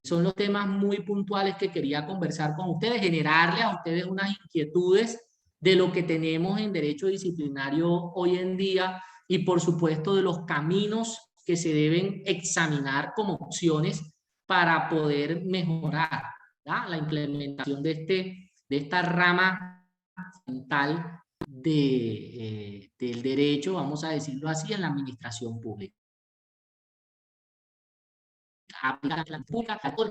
Son los temas muy puntuales que quería conversar con ustedes, generarles a ustedes unas inquietudes de lo que tenemos en derecho disciplinario hoy en día y por supuesto de los caminos que se deben examinar como opciones para poder mejorar, ¿verdad?, la implementación de esta rama fundamental del derecho, vamos a decirlo así, en la administración pública.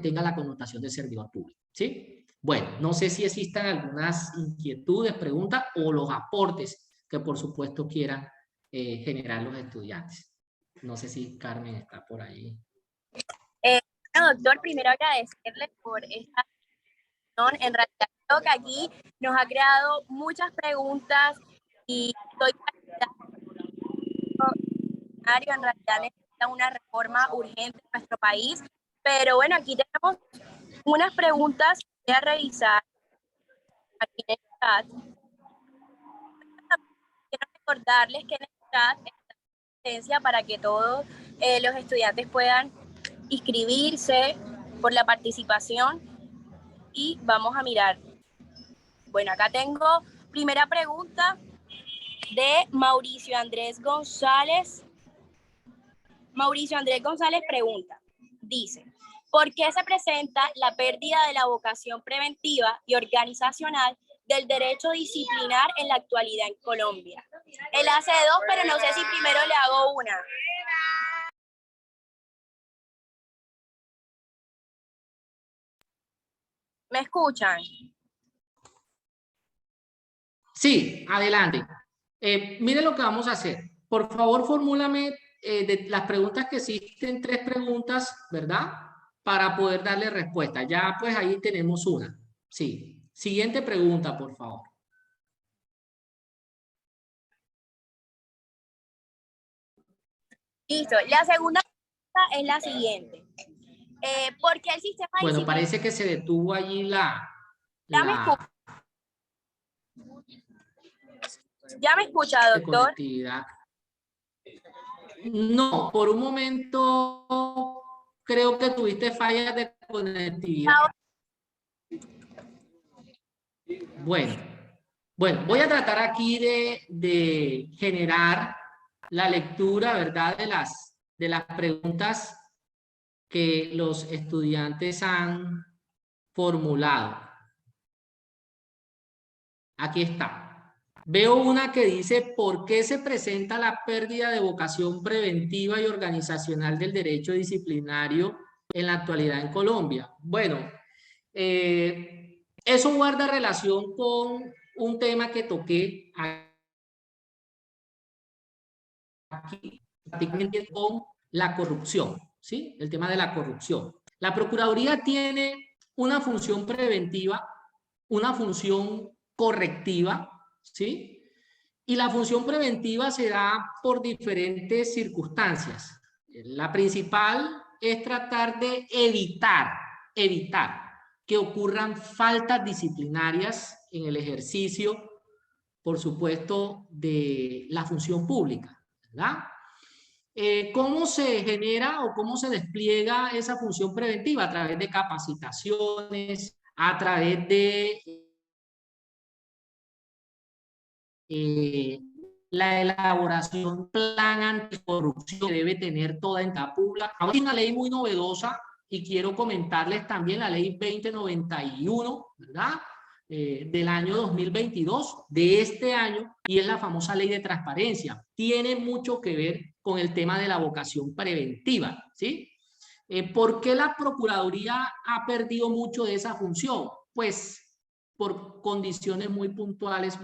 Tenga la connotación de servidor público, ¿sí? Bueno, no sé si existan algunas inquietudes, preguntas o los aportes que por supuesto quieran generar los estudiantes. No sé si Carmen está por ahí. Doctor, primero agradecerle por esta sesión. En realidad creo que aquí nos ha creado muchas preguntas y estoy en realidad necesita una reforma urgente en nuestro país. Pero bueno, aquí tenemos unas preguntas que voy a revisar aquí en el chat. Quiero recordarles que en el chat está la asistencia para que todos los estudiantes puedan inscribirse por la participación y vamos a mirar. Bueno, acá tengo primera pregunta de Mauricio Andrés González. Mauricio Andrés González pregunta, dice, ¿por qué se presenta la pérdida de la vocación preventiva y organizacional del derecho disciplinar en la actualidad en Colombia? Él hace dos, pero no sé si primero le hago una. ¿Me escuchan? Sí, adelante. Mire lo que vamos a hacer. Por favor, formúlame de las preguntas que existen, 3 preguntas, ¿verdad? Para poder darle respuesta. Ya pues ahí tenemos una. Sí. Siguiente pregunta, por favor. Listo. La segunda pregunta es la siguiente. porque el sistema Bueno, disciplinario... parece que se detuvo allí ¿Ya me escucha, de doctor? conectividad. No, por un momento creo que tuviste fallas de conectividad. Bueno, voy a tratar aquí de generar la lectura, ¿verdad? De las preguntas que los estudiantes han formulado. Aquí está. Veo una que dice, ¿por qué se presenta la pérdida de vocación preventiva y organizacional del derecho disciplinario en la actualidad en Colombia? Bueno, eso guarda relación con un tema que toqué aquí, prácticamente con la corrupción, ¿sí? El tema de la corrupción. La Procuraduría tiene una función preventiva, una función correctiva, ¿sí? Y la función preventiva se da por diferentes circunstancias. La principal es tratar de evitar que ocurran faltas disciplinarias en el ejercicio, por supuesto, de la función pública, ¿verdad? ¿Cómo se genera o cómo se despliega esa función preventiva? A través de capacitaciones, a través de la elaboración de un plan anticorrupción que debe tener toda entidad pública. Hay una ley muy novedosa y quiero comentarles también la ley 2091, ¿verdad? Del año 2022, de este año, y es la famosa ley de transparencia. Tiene mucho que ver con el tema de la vocación preventiva, ¿sí? ¿Por qué la Procuraduría ha perdido mucho de esa función? Pues por condiciones muy puntuales.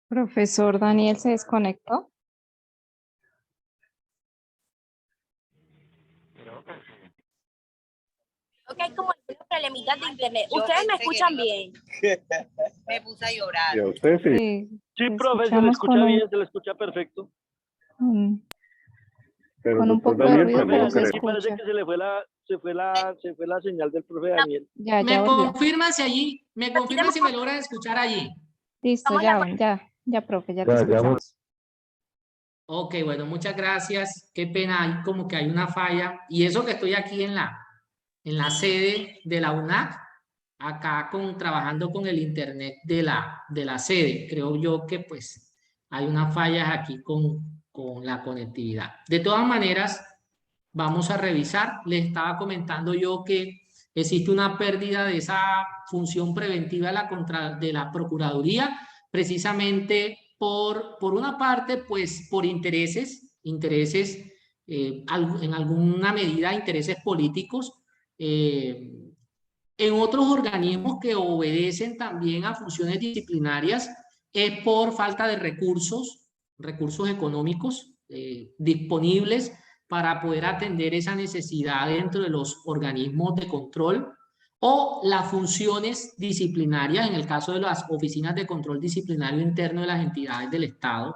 Profesor Daniel se desconectó. Ok, como algunos problemitas de internet. ¿Ustedes me escuchan bien? Me puse a llorar. ¿Y a usted sí? Sí, Te profe, se le escuchamos escucha bien, se le escucha perfecto. Pero con un doctor poco de Daniel ruido, Profe pero también se Daniel, creo. sí parece escucha. que se fue la señal del profe Daniel. Ya ¿Me volvió. confirman si allí, me confirman si me logran escuchar allí? Listo, ya, profe, ya te Ya, escuchamos. Ok, bueno, muchas gracias. Qué pena, hay como que hay una falla. Y eso que estoy aquí en la sede de la UNAC, acá trabajando con el internet de la sede. Creo yo que pues hay unas fallas aquí con la conectividad. De todas maneras, vamos a revisar. Les estaba comentando yo que existe una pérdida de esa función preventiva de la Procuraduría, precisamente por una parte, pues por intereses, en alguna medida intereses políticos, en otros organismos que obedecen también a funciones disciplinarias, es por falta de recursos económicos disponibles para poder atender esa necesidad dentro de los organismos de control, o las funciones disciplinarias, en el caso de las oficinas de control disciplinario interno de las entidades del Estado.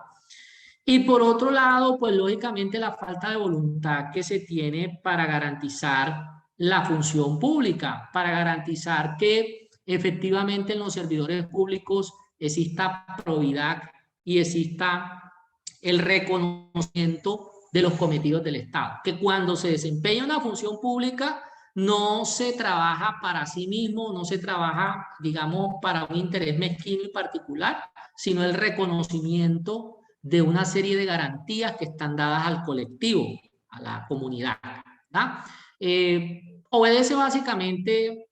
Y por otro lado, pues lógicamente la falta de voluntad que se tiene para garantizar la función pública, para garantizar que efectivamente en los servidores públicos exista probidad y exista el reconocimiento de los cometidos del Estado. Que cuando se desempeña una función pública no se trabaja para sí mismo, no se trabaja, digamos, para un interés mezquino y particular, sino el reconocimiento de una serie de garantías que están dadas al colectivo, a la comunidad, ¿verdad? Obedece básicamente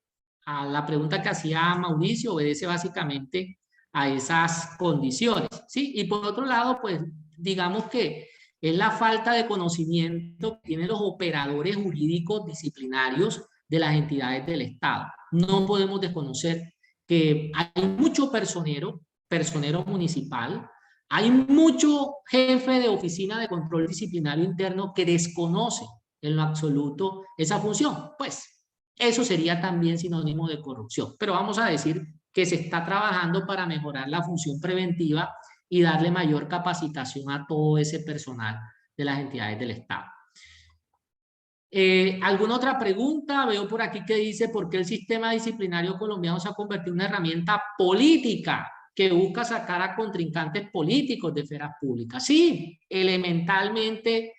a la pregunta que hacía Mauricio, obedece básicamente a esas condiciones, ¿sí? Y por otro lado, pues digamos que es la falta de conocimiento que tienen los operadores jurídicos disciplinarios de las entidades del Estado. No podemos desconocer que hay mucho personero municipal, hay mucho jefe de oficina de control disciplinario interno que desconoce en lo absoluto esa función. Pues eso sería también sinónimo de corrupción. Pero vamos a decir que se está trabajando para mejorar la función preventiva y darle mayor capacitación a todo ese personal de las entidades del Estado. ¿Alguna otra pregunta? Veo por aquí que dice ¿por qué el sistema disciplinario colombiano se ha convertido en una herramienta política que busca sacar a contrincantes políticos de esferas públicas? Sí, elementalmente,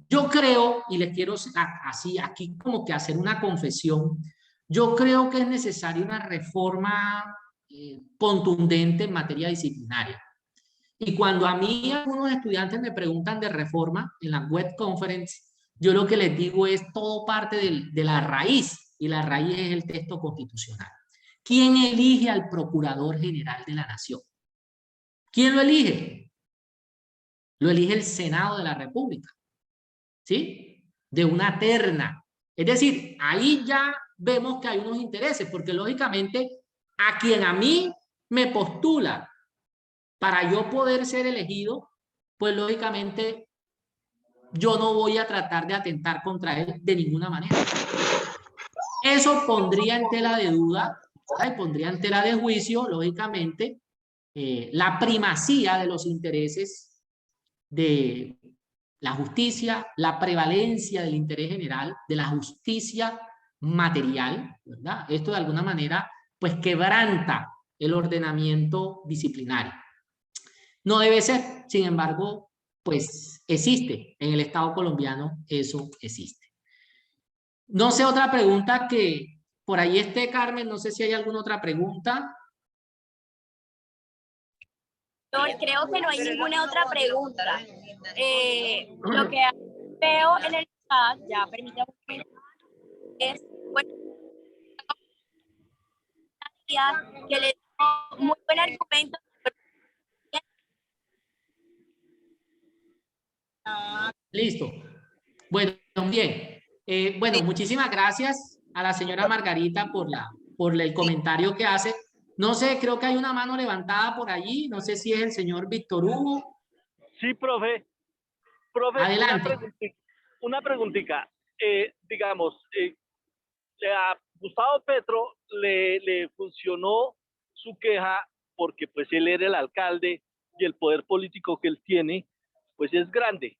yo creo, y les quiero así aquí como que hacer una confesión, yo creo que es necesaria una reforma contundente en materia disciplinaria. Y cuando a mí algunos estudiantes me preguntan de reforma en la web conference, yo lo que les digo es todo parte de la raíz, y la raíz es el texto constitucional. ¿Quién elige al Procurador General de la Nación? ¿Quién lo elige? Lo elige el Senado de la República, ¿sí? De una terna. Es decir, ahí ya vemos que hay unos intereses, porque lógicamente a quien a mí me postula para yo poder ser elegido, pues lógicamente yo no voy a tratar de atentar contra él de ninguna manera. Eso pondría en tela de duda, ¿sabes? Pondría en tela de juicio, lógicamente, la primacía de los intereses de la justicia, la prevalencia del interés general, de la justicia material, ¿verdad? Esto de alguna manera, pues quebranta el ordenamiento disciplinario. No debe ser, sin embargo, pues existe en el Estado colombiano, eso existe. No sé, otra pregunta que por ahí esté, Carmen, no sé si hay alguna otra pregunta. No, creo que no hay ninguna otra pregunta. Lo que veo en el chat, ya permítame, es bueno, que le dio muy buen argumento. Listo. Bueno, bien. Bueno, muchísimas gracias a la señora Margarita por el comentario que hace. No sé, creo que hay una mano levantada por allí. No sé si es el señor Víctor Hugo. Sí, profe. Profe, Adelante. una preguntita. Digamos, a Gustavo Petro le funcionó su queja porque pues él era el alcalde y el poder político que él tiene pues es grande.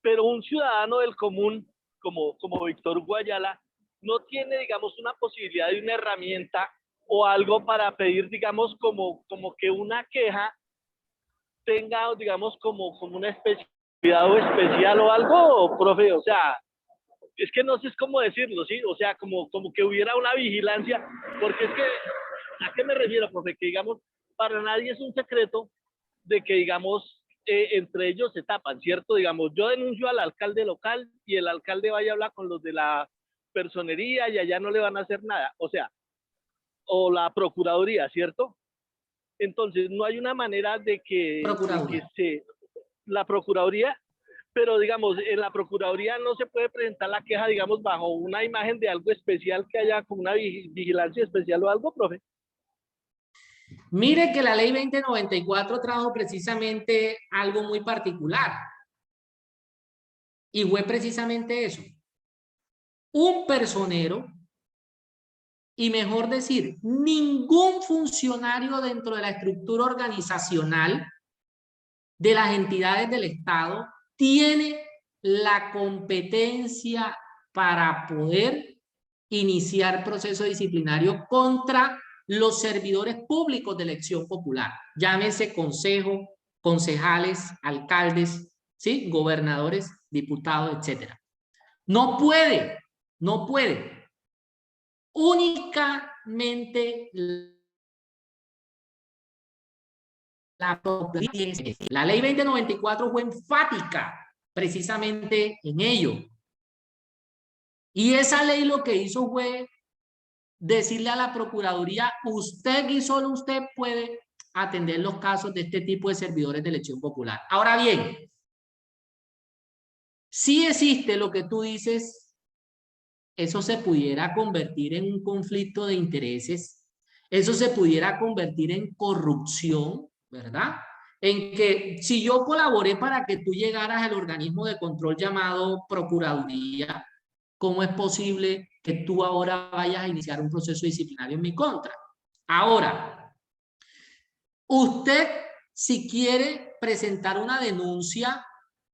Pero un ciudadano del común como Víctor Guayala no tiene, digamos, una posibilidad de una herramienta o algo para pedir, digamos, como que una queja tenga, digamos, como una especie de cuidado especial o algo, profe. O sea, es que no sé cómo decirlo, ¿sí? O sea, como que hubiera una vigilancia, porque es que, ¿a qué me refiero, profe? Que, digamos, para nadie es un secreto de que, digamos, entre ellos se tapan, ¿cierto? Digamos, yo denuncio al alcalde local y el alcalde vaya a hablar con los de la personería y allá no le van a hacer nada, o sea, o la procuraduría, ¿cierto? Entonces, no hay una manera de que la procuraduría, pero digamos, en la procuraduría no se puede presentar la queja, digamos, bajo una imagen de algo especial que haya como una vigilancia especial o algo, profe. Mire que la ley 2094 trajo precisamente algo muy particular. Y fue precisamente eso. Un personero, y mejor decir, ningún funcionario dentro de la estructura organizacional de las entidades del Estado tiene la competencia para poder iniciar proceso disciplinario contra los servidores públicos de elección popular, llámese consejo, concejales, alcaldes, ¿sí? Gobernadores, diputados, etcétera. No puede. Únicamente la ley 2094 fue enfática precisamente en ello. Y esa ley lo que hizo fue decirle a la Procuraduría, usted y solo usted puede atender los casos de este tipo de servidores de elección popular. Ahora bien, si existe lo que tú dices, eso se pudiera convertir en un conflicto de intereses, eso se pudiera convertir en corrupción, ¿verdad? En que si yo colaboré para que tú llegaras al organismo de control llamado Procuraduría, ¿cómo es posible que tú ahora vayas a iniciar un proceso disciplinario en mi contra? Ahora, usted, si quiere presentar una denuncia,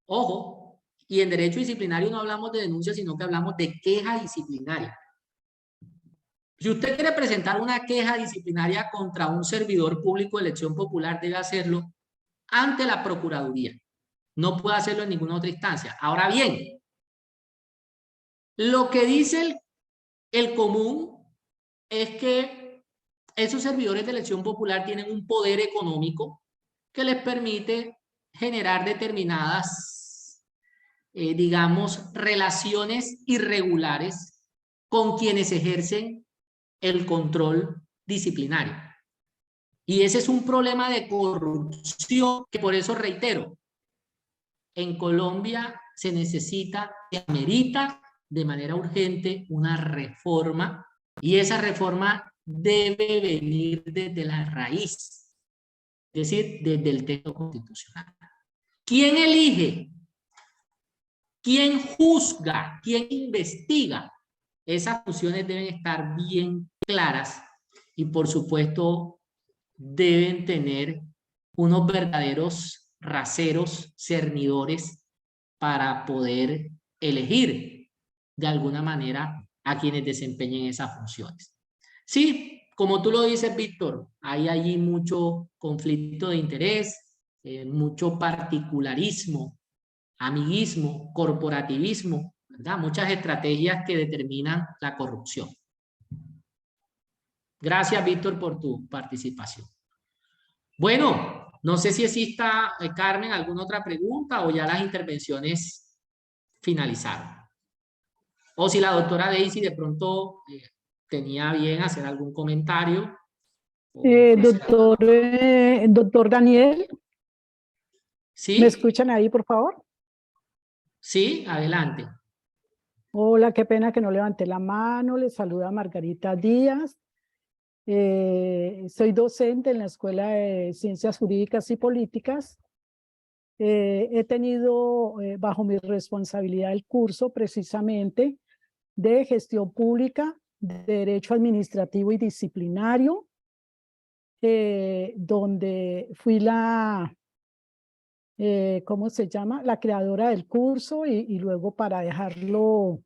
ojo, y en derecho disciplinario no hablamos de denuncia, sino que hablamos de queja disciplinaria. Si usted quiere presentar una queja disciplinaria contra un servidor público de elección popular, debe hacerlo ante la Procuraduría. No puede hacerlo en ninguna otra instancia. Ahora bien, lo que dice el común es que esos servidores de elección popular tienen un poder económico que les permite generar determinadas, digamos, relaciones irregulares con quienes ejercen el control disciplinario. Y ese es un problema de corrupción que, por eso reitero, en Colombia se necesita, se amerita de manera urgente una reforma, y esa reforma debe venir desde la raíz, es decir, desde el texto constitucional. ¿Quién elige? ¿Quién juzga? ¿Quién investiga? Esas funciones deben estar bien claras y, por supuesto, deben tener unos verdaderos raseros, cernidores, para poder elegir de alguna manera a quienes desempeñen esas funciones. Sí, como tú lo dices, Víctor, hay allí mucho conflicto de interés, mucho particularismo, amiguismo, corporativismo, ¿verdad? Muchas estrategias que determinan la corrupción. Gracias, Víctor, por tu participación. Bueno, no sé si exista, Carmen, alguna otra pregunta o ya las intervenciones finalizaron. O si la doctora Daisy de pronto tenía bien hacer algún comentario. Doctor Daniel, ¿Sí? ¿me escuchan ahí, por favor? Sí, adelante. Hola, qué pena que no levanté la mano. Les saluda Margarita Díaz. Soy docente en la Escuela de Ciencias Jurídicas y Políticas. He tenido bajo mi responsabilidad el curso precisamente de Gestión Pública, de Derecho Administrativo y Disciplinario, donde fui ¿cómo se llama? La creadora del curso y luego para dejarlo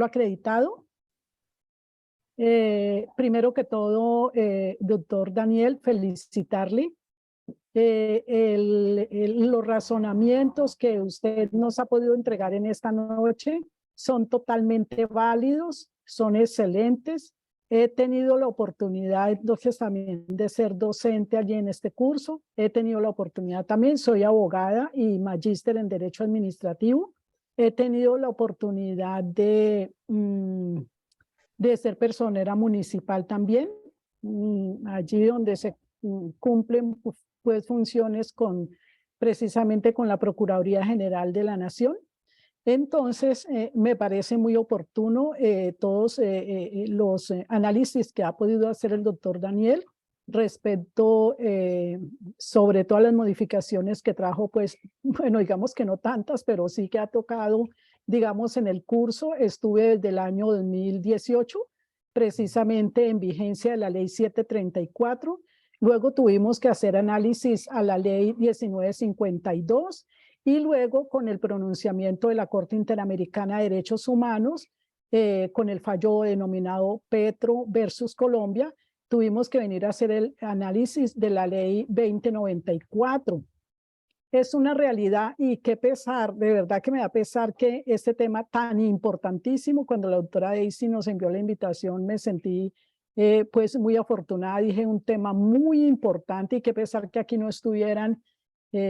acreditado. Primero que todo, doctor Daniel, felicitarle. Los razonamientos que usted nos ha podido entregar en esta noche son totalmente válidos, son excelentes. He tenido la oportunidad entonces también de ser docente allí en este curso. He tenido la oportunidad también, soy abogada y magíster en Derecho Administrativo. He tenido la oportunidad de ser personera municipal también, allí donde se cumplen pues funciones precisamente con la Procuraduría General de la Nación. Entonces, me parece muy oportuno todos los análisis que ha podido hacer el doctor Daniel respecto sobre todas las modificaciones que trajo, pues, bueno, digamos que no tantas, pero sí que ha tocado, digamos, en el curso. Estuve desde el año 2018, precisamente en vigencia de la ley 734. Luego tuvimos que hacer análisis a la ley 1952 y luego con el pronunciamiento de la Corte Interamericana de Derechos Humanos, con el fallo denominado Petro versus Colombia, tuvimos que venir a hacer el análisis de la ley 2094. Es una realidad y qué pesar, de verdad que me da pesar que este tema tan importantísimo, cuando la doctora Daisy nos envió la invitación, me sentí pues muy afortunada, dije un tema muy importante y qué pesar que aquí no estuvieran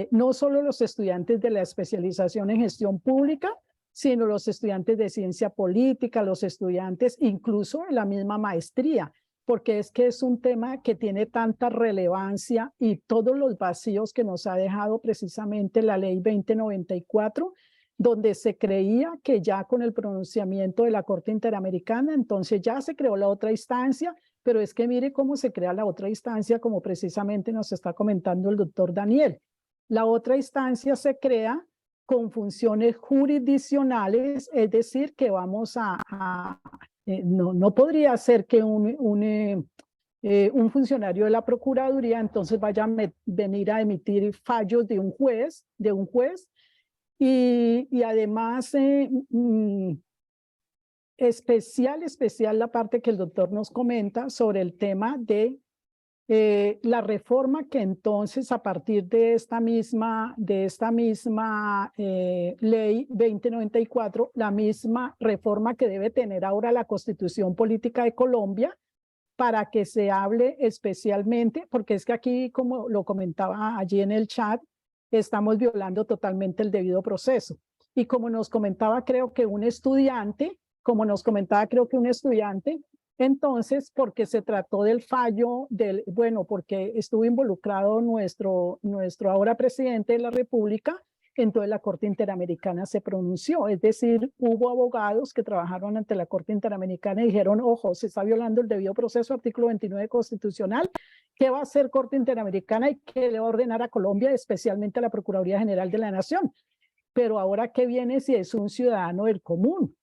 no solo los estudiantes de la especialización en gestión pública, sino los estudiantes de ciencia política, los estudiantes incluso de la misma maestría, porque es que es un tema que tiene tanta relevancia y todos los vacíos que nos ha dejado precisamente la ley 2094, donde se creía que ya con el pronunciamiento de la Corte Interamericana, entonces ya se creó la otra instancia, pero es que mire cómo se crea la otra instancia, como precisamente nos está comentando el doctor Daniel. La otra instancia se crea con funciones jurisdiccionales, es decir, que vamos no podría ser que un funcionario de la Procuraduría entonces vaya a venir a emitir fallos de un juez, y además especial la parte que el doctor nos comenta sobre el tema de la reforma que entonces a partir de esta misma ley 2094, la misma reforma que debe tener ahora la Constitución Política de Colombia, para que se hable especialmente, porque es que aquí, como lo comentaba allí en el chat, estamos violando totalmente el debido proceso. Y como nos comentaba, creo que un estudiante, entonces, porque se trató del fallo porque estuvo involucrado nuestro ahora presidente de la República, entonces la Corte Interamericana se pronunció. Es decir, hubo abogados que trabajaron ante la Corte Interamericana y dijeron, ojo, se está violando el debido proceso, artículo 29 constitucional. ¿Qué va a hacer Corte Interamericana y qué le va a ordenar a Colombia, especialmente a la Procuraduría General de la Nación? Pero ahora, ¿qué viene si es un ciudadano del común?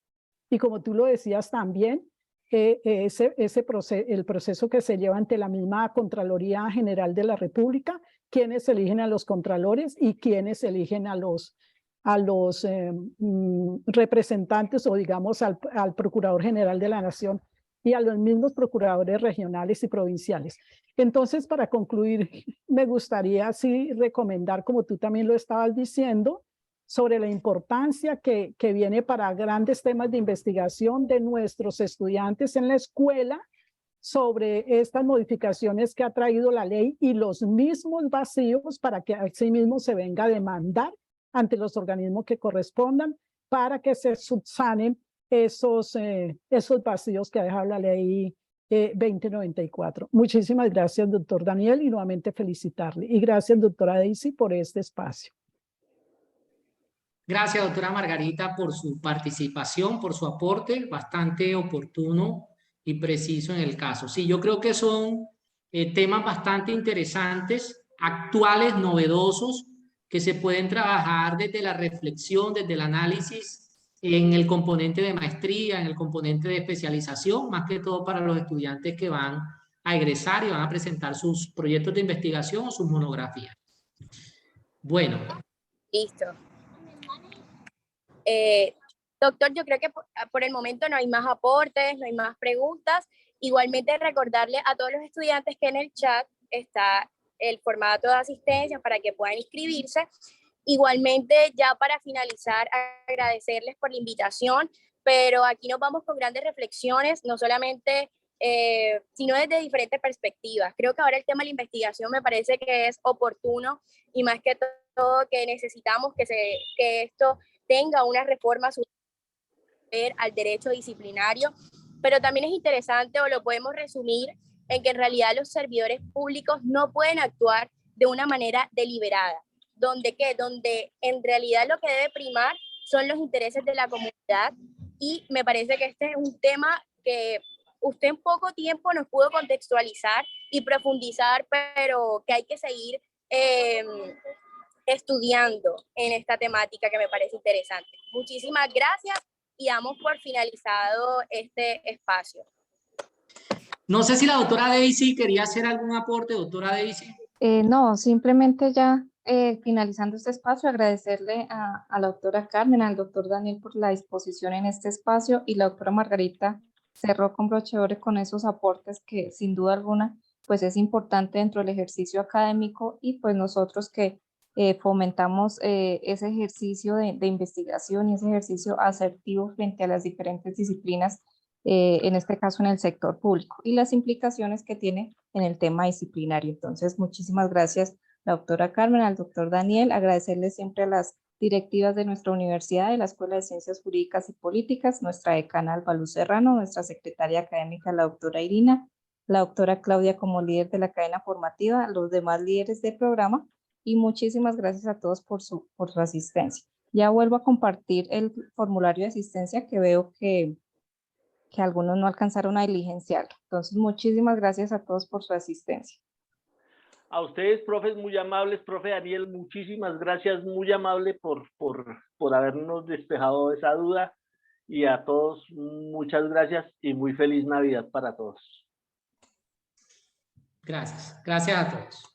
Y como tú lo decías también, el proceso que se lleva ante la misma Contraloría General de la República, quiénes eligen a los contralores y quiénes eligen a los representantes o digamos al Procurador General de la Nación y a los mismos procuradores regionales y provinciales. Entonces, para concluir, me gustaría sí recomendar, como tú también lo estabas diciendo, sobre la importancia que viene para grandes temas de investigación de nuestros estudiantes en la escuela sobre estas modificaciones que ha traído la ley y los mismos vacíos para que así mismo se venga a demandar ante los organismos que correspondan para que se subsanen esos vacíos que ha dejado la ley 2094. Muchísimas gracias, doctor Daniel, y nuevamente felicitarle. Y gracias, doctora Daisy, por este espacio. Gracias, doctora Margarita, por su participación, por su aporte bastante oportuno y preciso en el caso. Sí, yo creo que son temas bastante interesantes, actuales, novedosos, que se pueden trabajar desde la reflexión, desde el análisis, en el componente de maestría, en el componente de especialización, más que todo para los estudiantes que van a egresar y van a presentar sus proyectos de investigación o sus monografías. Bueno. Listo. Doctor, yo creo que por el momento no hay más aportes, no hay más preguntas. Igualmente recordarle a todos los estudiantes que en el chat está el formato de asistencia para que puedan inscribirse. Igualmente, ya para finalizar, agradecerles por la invitación, pero aquí nos vamos con grandes reflexiones, no solamente, sino desde diferentes perspectivas. Creo que ahora el tema de la investigación me parece que es oportuno y más que todo que necesitamos que esto tenga una reforma al derecho disciplinario, pero también es interesante o lo podemos resumir en que en realidad los servidores públicos no pueden actuar de una manera deliberada, donde en realidad lo que debe primar son los intereses de la comunidad, y me parece que este es un tema que usted en poco tiempo nos pudo contextualizar y profundizar, pero que hay que seguir estudiando en esta temática que me parece interesante. Muchísimas gracias y damos por finalizado este espacio. No sé si la doctora Daisy quería hacer algún aporte, doctora Daisy. No, simplemente ya finalizando este espacio, agradecerle a la doctora Carmen, al doctor Daniel por la disposición en este espacio, y la doctora Margarita cerró con broche de oro con esos aportes que sin duda alguna pues es importante dentro del ejercicio académico, y pues nosotros que fomentamos ese ejercicio de investigación y ese ejercicio asertivo frente a las diferentes disciplinas, en este caso en el sector público, y las implicaciones que tiene en el tema disciplinario. Entonces, muchísimas gracias, la doctora Carmen, al doctor Daniel, agradecerle siempre a las directivas de nuestra universidad, de la Escuela de Ciencias Jurídicas y Políticas, nuestra decana Alba Luz Serrano, nuestra secretaria académica, la doctora Irina, la doctora Claudia como líder de la cadena formativa, los demás líderes del programa, y muchísimas gracias a todos por su asistencia. Ya vuelvo a compartir el formulario de asistencia que veo que algunos no alcanzaron a diligenciarlo. Entonces, muchísimas gracias a todos por su asistencia. A ustedes, profes, muy amables, profe Daniel, muchísimas gracias, muy amable por habernos despejado esa duda. Y a todos, muchas gracias y muy feliz Navidad para todos. Gracias. Gracias a todos.